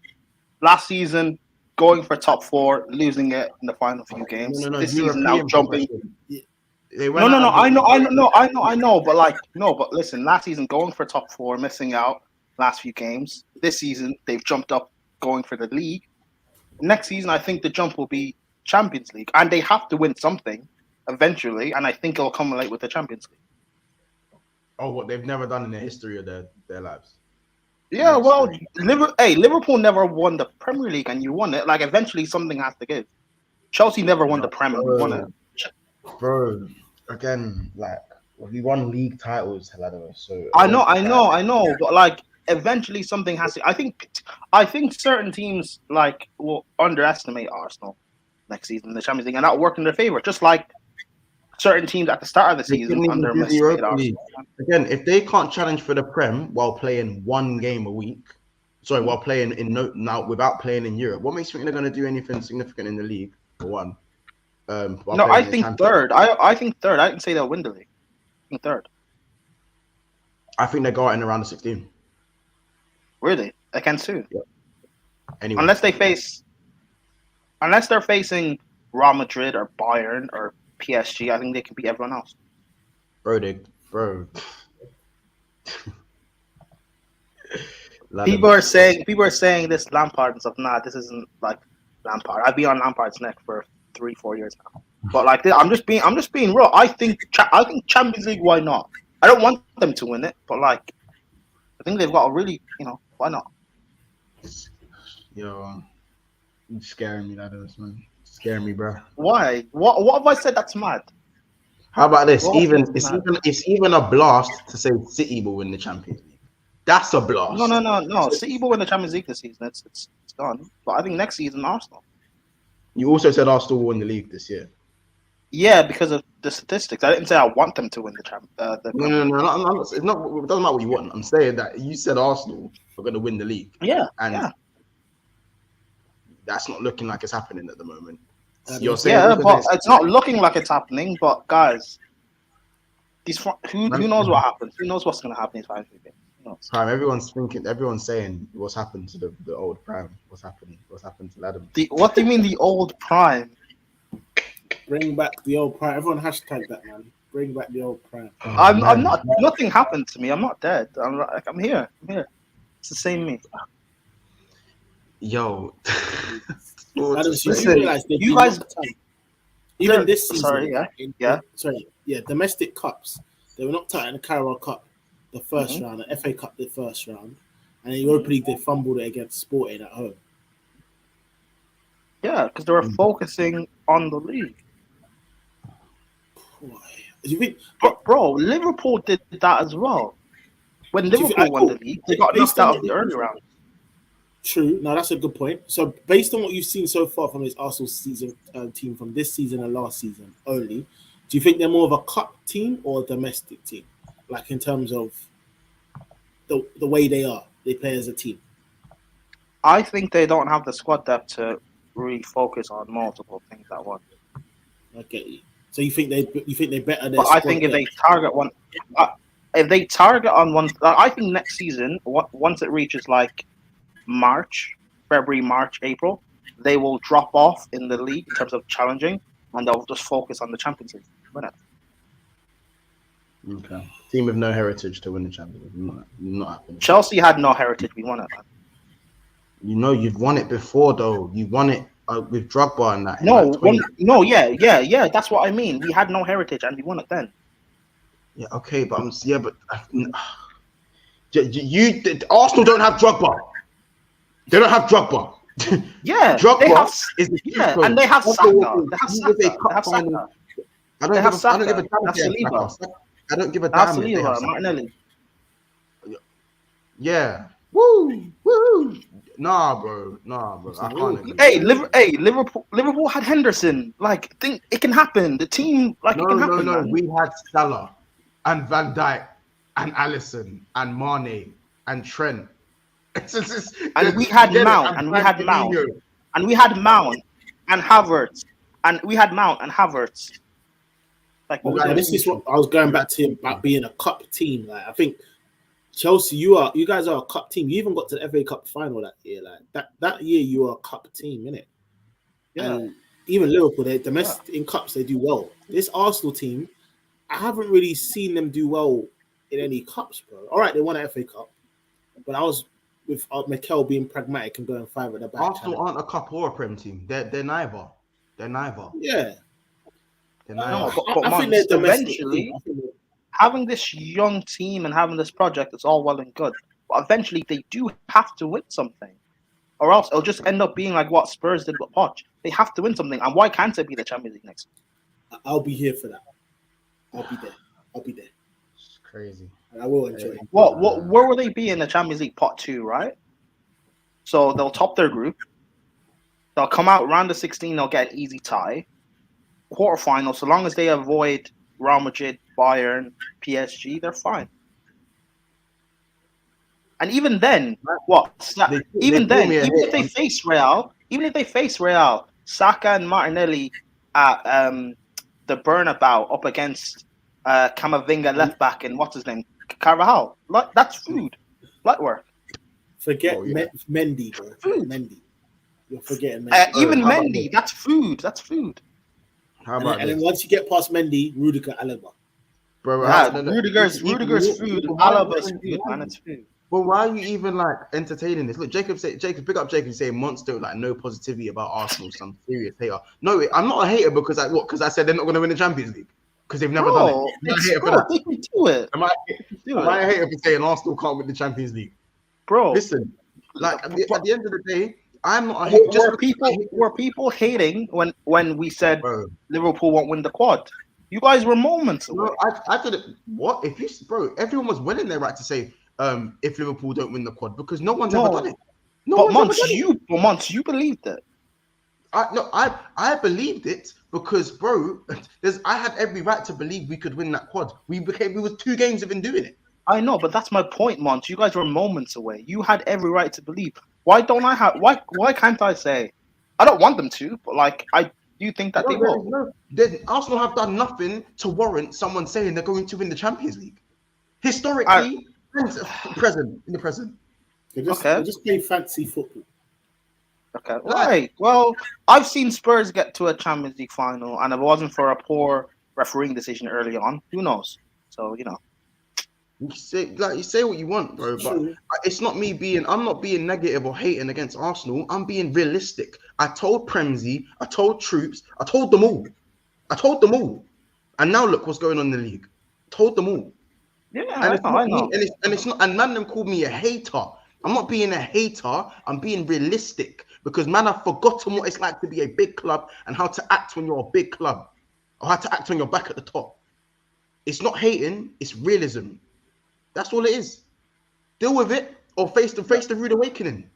last season, going for top 4, losing it in the final few games. No, this season now European jumping. They went No. out of I know. But like, no. But listen, last season going for top 4, missing out last few games. This season they've jumped up, going for the league. Next season, I think the jump will be Champions League, and they have to win something eventually. And I think it'll culminate with the Champions League. Oh, what they've never done in the history of their lives. Yeah, well, Liverpool never won the Premier League, and you won it. Like, eventually, something has to give. Chelsea never won the Premier League, won it. Bro, again, like we won league titles, Helado. So I know, but like, eventually, something has to. I think certain teams like will underestimate Arsenal next season in the Champions League, and that'll work in their favor. Just like certain teams at the start of the season underestimated Arsenal. Again, if they can't challenge for the Prem while playing one game a week, while playing without playing in Europe, what makes you think they're going to do anything significant in the league? For one, no, I think third. I think third. I didn't say they'll win the league. I think third. I think they go out in around the 16. Really? Against who? Yeah. Anyway, unless they're facing Real Madrid or Bayern or PSG, I think they can beat everyone else. Bro. People are saying this Lampard and stuff. Nah, this isn't like Lampard. I've been on Lampard's neck for 3-4 years now. But like, I'm just being real. I think Champions League. Why not? I don't want them to win it, but like, I think they've got a really, why not? Yo, you're scaring me, Ladders, man. Scaring me, bro. Why? What have I said that's mad? How about this? It's even a blast to say City will win the Champions League. That's a blast. No. City will win the Champions League this season. It's done. But I think next season Arsenal. You also said Arsenal will win the league this year. Yeah, because of the statistics. I didn't say I want them to win the champ. No. It's not. It doesn't matter what you want. I'm saying that you said Arsenal are going to win the league. Yeah, and that's not looking like it's happening at the moment. You're saying but it's not looking like it's happening. But guys, who knows what happens? Who knows what's going to happen in 5 games? Prime. Everyone's saying what's happened to the old Prime. What's happened to Adam? What do you mean the old Prime? Bring back the old Prime. Everyone hashtag that, man. Bring back the old Prime. I'm not. Nothing happened to me. I'm not dead. I'm here. It's the same me. Yo. You guys. Even this season. Sorry. Domestic cups. They were knocked out in the Carabao Cup, the first round, the FA Cup, the first round, and in Europa League they fumbled it against Sporting at home. Yeah, because they were focusing on the league. Bro, Liverpool did that as well. When Liverpool won the league, they got knocked out of the early round. True. Now that's a good point. So, based on what you've seen so far from this Arsenal season team from this season and last season only, do you think they're more of a cup team or a domestic team? Like in terms of the way they play as a team. I think they don't have the squad depth to really focus on multiple things at once. Okay, so you think they better? But I think if they target one, I think next season, once it reaches like February, March, April, they will drop off in the league in terms of challenging, and they'll just focus on the Champions League. Win it. Okay. Team with no heritage to win the Champions League. Not happening. Chelsea had no heritage. We won it, man. You've won it before, though. You won it with Drogba and that. Yeah. That's what I mean. We had no heritage, and we won it then. Yeah, okay, but Arsenal don't have Drogba. They don't have Drogba. Yeah, Drogba is the and they have Saka. They have Saka. I don't give a damn. Martinelli. Yeah, Woo, woo. Nah, bro. I can't agree. Hey, Liverpool had Henderson. Like, think it can happen. The team, like, it can happen. No. Man. We had Salah and Van Dijk and Alisson and Mane and Trent. And we had Mount, and we had Mount, and we had Mount and Havertz, and we had Mount and Havertz. Like, what was Like, that? this is what I was going back to about being a cup team. Like, I think Chelsea, you guys are a cup team. You even got to the FA Cup final that year. Like that year, you were a cup team, innit? Yeah. And even Liverpool, they domestic in cups, they do well. This Arsenal team, I haven't really seen them do well in any cups, bro. All right, they won an FA Cup, but I was with Mikel being pragmatic and going 5 at the back. Arsenal aren't a cup or a Prem team. They're neither. Yeah. No, I but think they're domestic. eventually, having this young team and having this project is all well and good. But eventually, they do have to win something, or else it'll just end up being like what Spurs did with Poch. They have to win something, and why can't it be the Champions League next year? I'll be here for that. I'll be there. It's crazy. And I will enjoy it. Where will they be in the Champions League pot 2, right? So they'll top their group. They'll come out round of 16. They'll get an easy tie. Quarterfinal, so long as they avoid Real Madrid, Bayern, PSG, they're fine. And even then, even if they face Real, Saka and Martinelli at the Bernabeu up against Camavinga left back and what's his name, Carvajal. Like, that's food. Light work. Forget Mendy, bro. Mendy. You're forgetting Mendy. Even Mendy, that's food. That's food. How about and then once you get past Mendy, Rudiger, Alaba. Bro, Rudiger's food. Alaba's food, man. It's food. Well, why are you even like entertaining this? Look, big up Jacob saying Monster like no positivity about Arsenal, some serious hater. No, I'm not a hater because I said they're not going to win the Champions League because they've never done it. I'm not a hater for that. They can do it. Am I a hater for saying Arsenal can't win the Champions League? Bro, listen, like at the end of the day, I'm not a hater. Were people hating when we said Liverpool won't win the quad? You guys were moments away. No, I did it. What if you, bro? Everyone was winning their right to say if Liverpool don't win the quad because no one's ever done it. But Monts, you believed it. I believed it because, bro, I had every right to believe we could win that quad. We was 2 games of doing it. I know, but that's my point, Monts. You guys were moments away. You had every right to believe. Why can't I say? I don't want them to, but like I do think that they will. No. Arsenal have done nothing to warrant someone saying they're going to win the Champions League. Historically, in the present. They just play fancy football. Okay. Right. Well, I've seen Spurs get to a Champions League final, and if it wasn't for a poor refereeing decision early on, who knows? So, you know. You say what you want, bro, but it's not me I'm not being negative or hating against Arsenal. I'm being realistic. I told Premsy, I told Troops, I told them all. And now look what's going on in the league. Told them all. Yeah, I know. And it's not, and none of them called me a hater. I'm not being a hater. I'm being realistic because man, I've forgotten what it's like to be a big club and how to act when you're a big club, or how to act when you're back at the top. It's not hating. It's realism. That's all it is. Deal with it or face the rude awakening.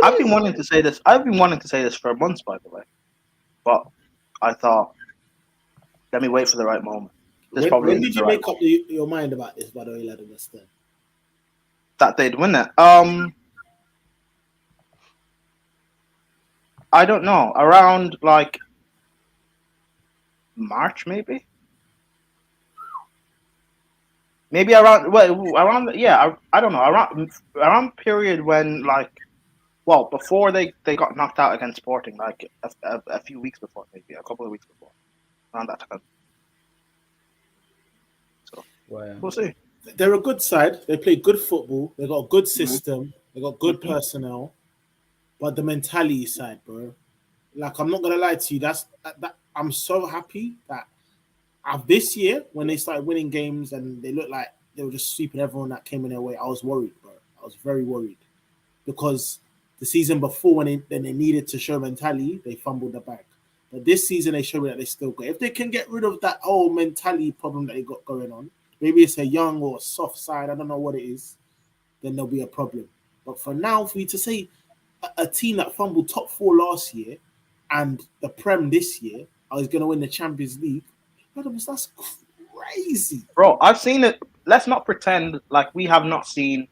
I've been wanting to say this. I've been wanting to say this for months, by the way, but I thought, let me wait for the right moment. When did you make up your mind about this? By the way, lad, that they'd win it. I don't know. Around like March, maybe. Maybe I don't know, around period when before they got knocked out against Sporting, like a few weeks before, maybe a couple of weeks before, around that time. So we'll see. They're a good side. They play good football. They got a good system. They got good personnel, but the mentality side, bro. Like I'm not gonna lie to you, that I'm so happy that. This year, when they started winning games and they looked like they were just sweeping everyone that came in their way, I was worried, bro. I was very worried because the season before, when they needed to show mentality, they fumbled the bag. But this season, they showed me that they still got. If they can get rid of that whole mentality problem that they got going on, maybe it's a young or a soft side. I don't know what it is. then there'll be a problem. But for now, for you to say a team that fumbled top 4 last year and the Prem this year is going to win the Champions League, that's crazy. Bro, I've seen it. Let's not pretend like we have not seen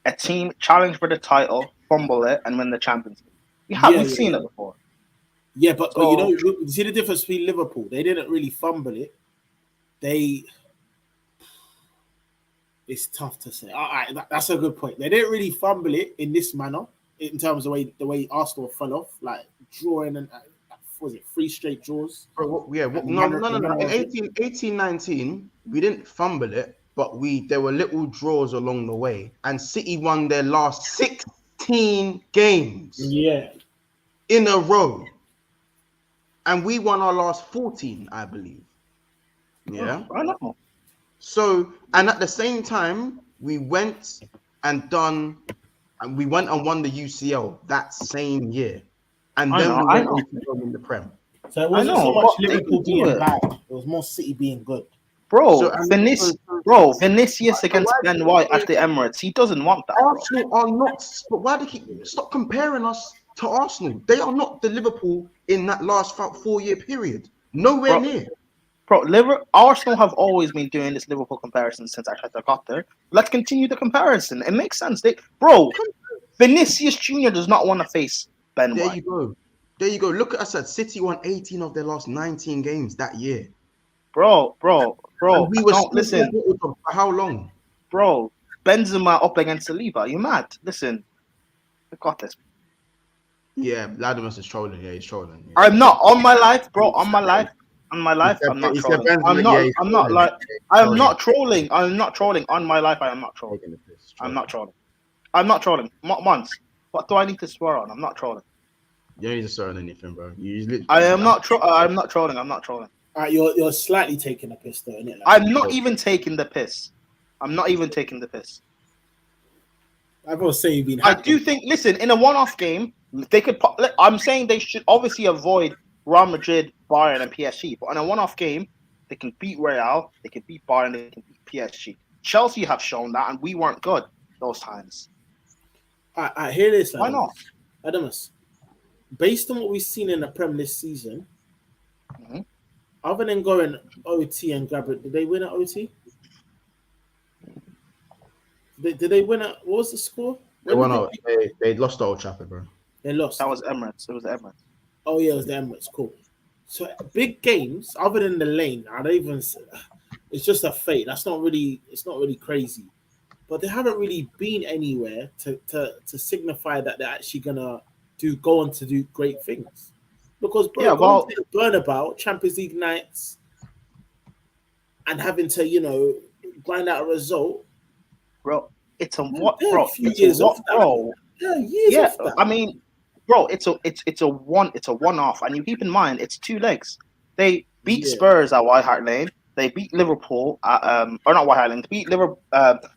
a team challenge for the title, fumble it, and win the Champions League. We haven't seen it before. Yeah, but you know, you see the difference between Liverpool. They didn't really fumble it. It's tough to say. All right, that's a good point. They didn't really fumble it in this manner, in terms of the way Arsenal fell off, like drawing and was it 3 straight draws? No. In 18-19, we didn't fumble it, but there were little draws along the way, and City won their last 16 games. In a row, and we won our last 14, I believe. Yeah, I know. So, and at the same time, we went and won the UCL that same year. And then we went on to win the Prem. So it wasn't so much Liverpool being bad; it was more City being good. Bro, Vinicius against Ben White at the Emirates, he doesn't want that. Arsenal are not. But why do you stop comparing us to Arsenal? They are not the Liverpool in that last 4-year period. Nowhere near. Bro, Arsenal have always been doing this Liverpool comparison since Arteta got there. Let's continue the comparison. It makes sense. Vinicius Jr. does not want to face Ben White. There you go. Look at us. City won 18 of their last 19 games that year. Bro. And we were listen. For how long? Bro, Benzema up against Saliba. You mad? Listen, I got this. Yeah, Latimus is trolling. Yeah, he's trolling. Yeah. I'm not on my life, bro. On my life, I'm not trolling. I'm not trolling. I'm not trolling. On my life, I am not trolling. I'm not trolling. I'm not trolling. Once. What do I need to swear on? I'm not trolling. You don't need to swear on anything, bro. I'm not trolling. I'm not trolling. All right, you're slightly taking the piss, though, innit? I'm not even taking the piss. I will say you've been. I do think. Listen, in a one-off game, they could. I'm saying they should obviously avoid Real Madrid, Bayern, and PSG. But in a one-off game, they can beat Real, they can beat Bayern, they can beat PSG. Chelsea have shown that, and we weren't good those times. I hear this. Why not, Adamus? Based on what we've seen in the Prem this season, other than going OT and grab it, did they win at OT? Did they win at, what was the score? They won out. They lost the Old Trafford, bro. They lost. That was Emirates. It was the Emirates. Oh yeah, it was the Emirates. Cool. So big games, other than the lane, I don't even. It's just a fate. It's not really crazy, but they haven't really been anywhere to signify that they're actually gonna go on to do great things. Because going to the Bernabeu, Champions League nights, and having to grind out a result. Bro, it's a what, bro? It's a what, bro? Yeah, years off that. I mean, bro, it's a one-off, and you keep in mind it's 2 legs. They beat Spurs at White Hart Lane. They beat Liverpool at or not White Hart Lane. They beat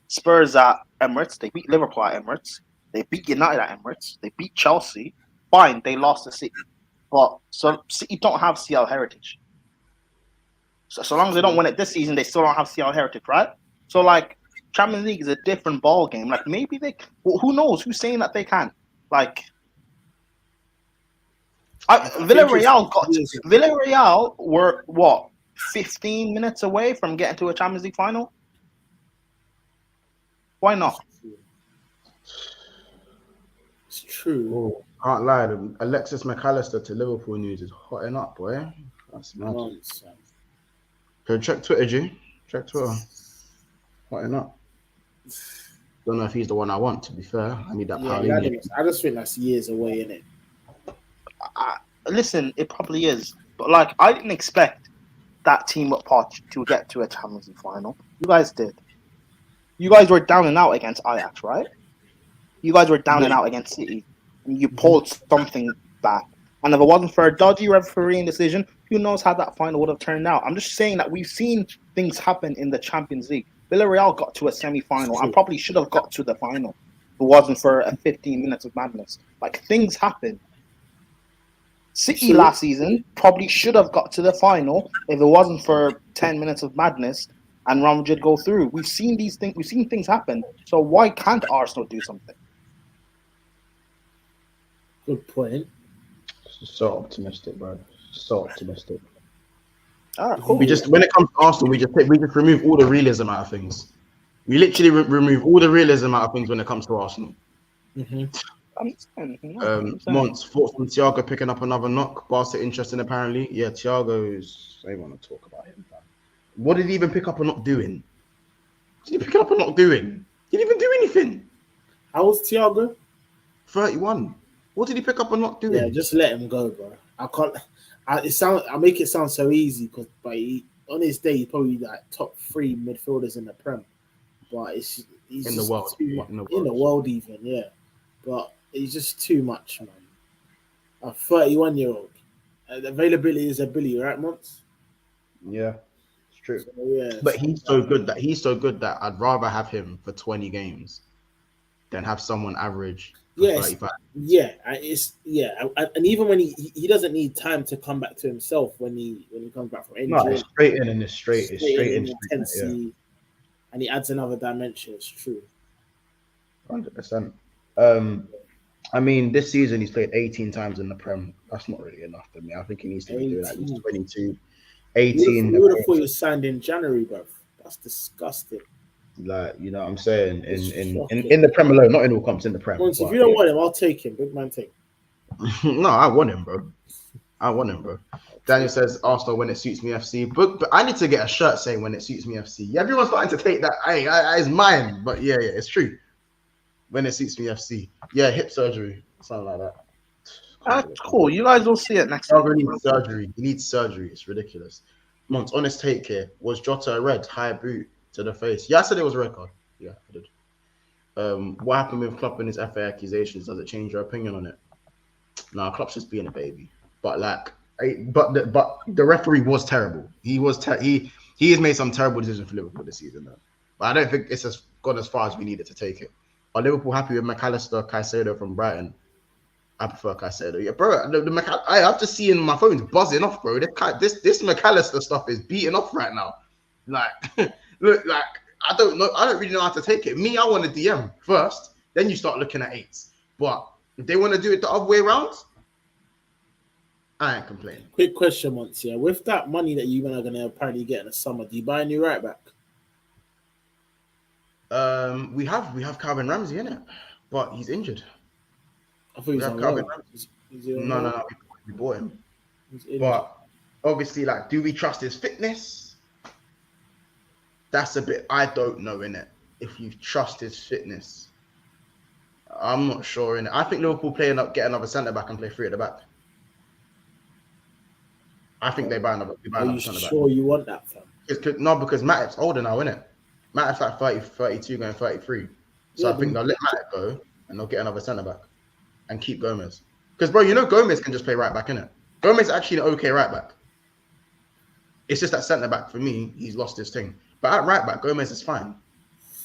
Spurs at Emirates. They beat Liverpool at Emirates. They beat United at Emirates. They beat Chelsea. Fine, they lost to City, but so City don't have CL heritage. So long as they don't win it this season, they still don't have CL heritage, right? So like. Champions League is a different ball game. Like maybe who knows? Who's saying that they can? Like Villarreal were what 15 minutes away from getting to a Champions League final. Why not? It's true. Oh, can't lie. Alexis McAllister to Liverpool news is hotting up, boy. That's mad. Go check Twitter, G. Check Twitter. Hotting up. Don't know if he's the one I want, to be fair. I need that power. I just think that's years away, innit? Listen, it probably is. But like, I didn't expect that team with Poch to get to a Champions League final. You guys did. You guys were down and out against Ajax, right? You guys were down and out against City. And you pulled something back. And if it wasn't for a dodgy refereeing decision, who knows how that final would have turned out. I'm just saying that we've seen things happen in the Champions League. Villarreal got to a semi-final and probably should have got to the final if it wasn't for a 15 minutes of madness. Like, things happen. City last season probably should have got to the final if it wasn't for 10 minutes of madness and Real Madrid go through. We've seen these things. We've seen things happen. So why can't Arsenal do something? Good point. So optimistic, bro. So optimistic. All right, cool. We just, when it comes to Arsenal, we just remove all the realism out of things. We literally remove all the realism out of things when it comes to Arsenal. Mons, thoughts on Thiago picking up another knock? Barca interested apparently. Yeah, Thiago's. They want to talk about him. What did he even pick up a knock doing? What did he pick up a knock doing? He didn't even do anything. How was Thiago? 31. What did he pick up a knock doing? Yeah, just let him go, bro. I can't. I make it sound so easy because on his day he's probably like top 3 midfielders in the Prem, but he's in the world, in the world even, yeah. But he's just too much, man. A 31-year-old. The availability is ability, right, Mons? Yeah, it's true. So, yeah, but he's so good that I'd rather have him for 20 games than have someone average. Yes, and even when he doesn't need time to come back to himself when he comes back from injury. No, it's straight in and it's straight in intensity, and he adds another dimension. It's true. 100%. I mean, this season he's played 18 times in the Prem. That's not really enough for me. I think he needs to be doing at least 22, 18. You would have thought he was signed in January, bro. That's disgusting. Like, you know what I'm saying? In the Prem alone, not in all comps, in the Prem. Once, if you don't want him, I'll take him. Big man take. No, I want him, bro. Daniel says Arsenal when it suits me FC. But I need to get a shirt saying when it suits me FC. Yeah, everyone's starting to take that. It's mine. But yeah, it's true. When it suits me FC. Yeah, hip surgery. Something like that. That's cool. You guys will see it next week. Needs surgery. He needs surgery. It's ridiculous. Monts, honest take here. Was Jota a red? High boot to the face. Yeah, I said it was a red card. Yeah, I did. What happened with Klopp and his FA accusations? Does it change your opinion on it? No, Klopp's just being a baby. But the referee was terrible. He has made some terrible decisions for Liverpool this season, though. But I don't think it's gone as far as we needed to take it. Are Liverpool happy with McAllister, Caicedo from Brighton? I prefer Caicedo. Yeah, bro. I have to see in my phone's buzzing off, bro. This McAllister stuff is beating off right now. Like, look, like I don't know. I don't really know how to take it. Me, I want a DM first. Then you start looking at 8s. But if they want to do it the other way around, I ain't complaining. Quick question, Monts. Yeah, with that money that you are going to apparently get in the summer, do you buy a new right back? We have Calvin Ramsey in it, but he's injured. I thought he was on Calvin loan. Ramsey. No, we bought him. But obviously, like, do we trust his fitness? That's a bit. I don't know in it. If you trust his fitness, I'm not sure in it. I think Liverpool get another centre back and play 3 at the back. I think they buy another. Are you sure you want that, fam? No, because Matip's older now, isn't it? Matip's like 30, 32, going 33. So I think they'll let Matip go and they'll get another centre back and keep Gomez. Because, bro, you know Gomez can just play right back, innit? Gomez is actually an okay right back. It's just that centre back for me, he's lost his thing. But at right back, Gomez is fine.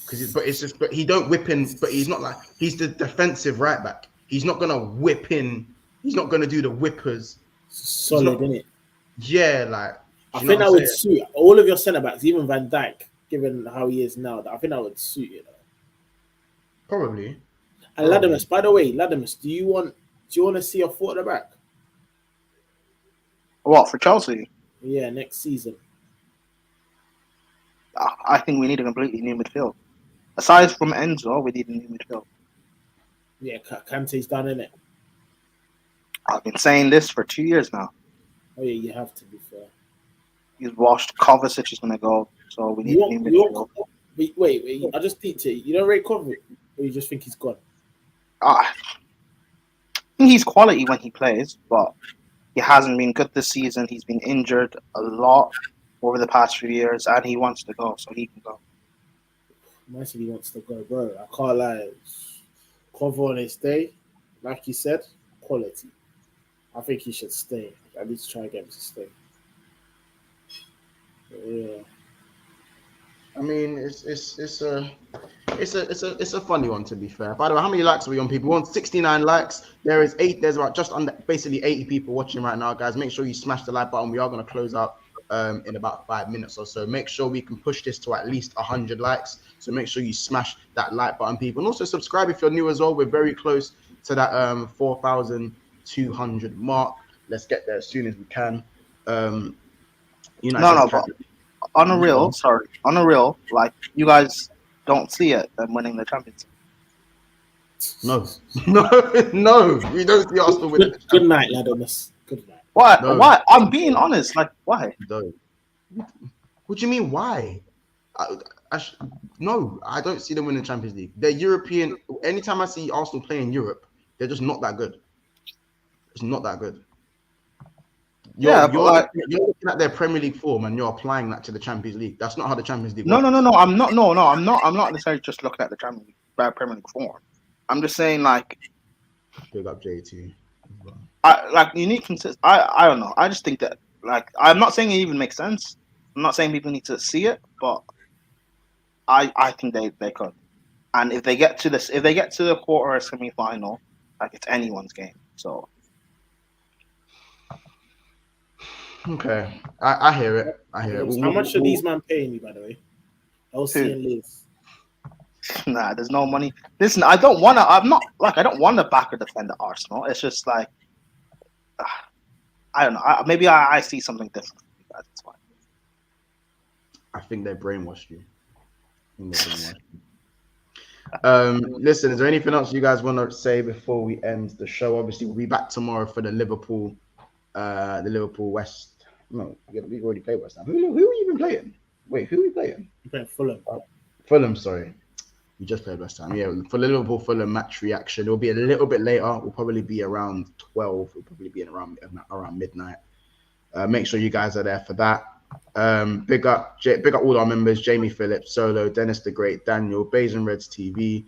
But he don't whip in, but he's not like, he's the defensive right back. He's not gonna whip in, he's not gonna do the whippers. Solid, innit? Yeah, like I think that would suit all of your centre backs, even Van Dijk, given how he is now. I think that would suit you, though. Probably. And Latimus, by the way, do you want to see a 4 at the back? What, for Chelsea? Yeah, next season. I think we need a completely new midfield. Aside from Enzo, we need a new midfield. Yeah, Kante's done, innit? I've been saying this for 2 years now. Oh yeah, you have to be fair. He's washed. Kovacic is going to go, so we need a new midfield. Wait, I just peeped it. You don't rate Kovacic, or you just think he's gone? I think he's quality when he plays, but he hasn't been good this season. He's been injured a lot over the past few years, and he wants to go, so he can go. I said he wants to go, bro. I can't lie. Kovacic on his day, like you said, quality. I think he should stay. I need to try and get him to stay. But yeah. I mean, it's a funny one, to be fair. By the way, how many likes are we on, people? We want 69 likes. There's about just under basically 80 people watching right now, guys. Make sure you smash the like button. We are going to close out in about 5 minutes or so. Make sure we can push this to at least 100 likes. So make sure you smash that like button, people, and also subscribe if you're new as well. We're very close to that 4,200 mark. Let's get there as soon as we can. But on a real, like you guys don't see it them winning the Champions League. No, we don't see Arsenal winning. Good night, Ladomus. Good night. Why? No. Why? I'm being honest. Like, why? No. What do you mean? Why? No, I don't see them winning the Champions League. They're European. Anytime I see Arsenal play in Europe, they're just not that good. It's not that good. You're looking at their Premier League form and you're applying that to the Champions League. That's not how the Champions League works. No. I'm not necessarily just looking at the Premier League form. I'm just saying, like, Big up JT. you need consist. I don't know. I just think that, like, I'm not saying it even makes sense. I'm not saying people need to see it, but I think they could. And if they get to the quarter or semi-final, like, it's anyone's game. So. Okay, I hear it. How much are these men paying you, by the way? LC and Liz. Nah, there's no money. Listen, I don't want to back or defend Arsenal. It's just like, I don't know. Maybe I see something different. That's fine. I think they brainwashed you. Listen, is there anything else you guys want to say before we end the show? Obviously, we'll be back tomorrow for the Liverpool West. No, we've already played West Ham. Who are you even playing? Wait, who are we playing? You're playing Fulham. Fulham, sorry. We just played West Ham. Yeah, for the Liverpool-Fulham match reaction, it'll be a little bit later. We'll probably be around 12. We'll probably be around midnight. Make sure you guys are there for that. Big up all our members: Jamie Phillips, Solo, Dennis the Great, Daniel, Bays and Reds TV,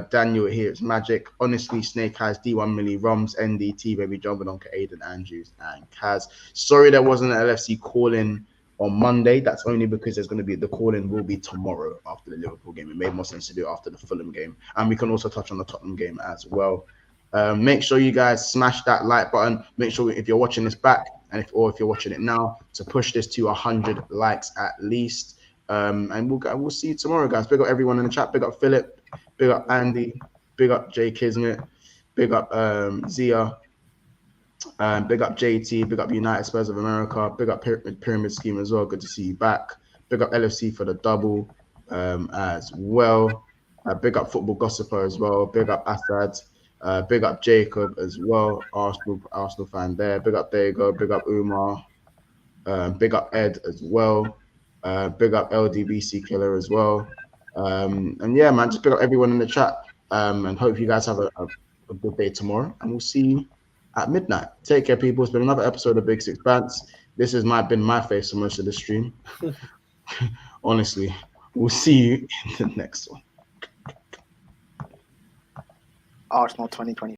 Daniel here, it's Magic, Honestly, Snake Eyes, D1 Millie, Roms, NDT, Baby John, Badonka, Aiden, Andrews, and Kaz. Sorry there wasn't an LFC call-in on Monday. That's only because there's going to be the call-in will be tomorrow after the Liverpool game. It made more sense to do it after the Fulham game, and we can also touch on the Tottenham game as well. Make sure you guys smash that like button. Make sure if you're watching this back if you're watching it now, to push this to 100 likes at least. And we'll see you tomorrow, guys. Big up everyone in the chat. Big up Philip. Big up Andy. Big up Jay Kismet. Big up Zia. Big up JT. Big up United Spurs of America. Big up Pyramid Scheme as well. Good to see you back. Big up LFC for the double as well. Big up Football Gossiper as well. Big up Assad. Big up Jacob as well. Arsenal fan there. Big up Dago. Big up Umar. Big up Ed as well. Big up LDBC Killer as well. And yeah, man, just big up everyone in the chat. And hope you guys have a good day tomorrow. And we'll see you at midnight. Take care, people. It's been another episode of Big Six Bants. This has been my face for most of the stream. Honestly, we'll see you in the next one. Arsenal 2020.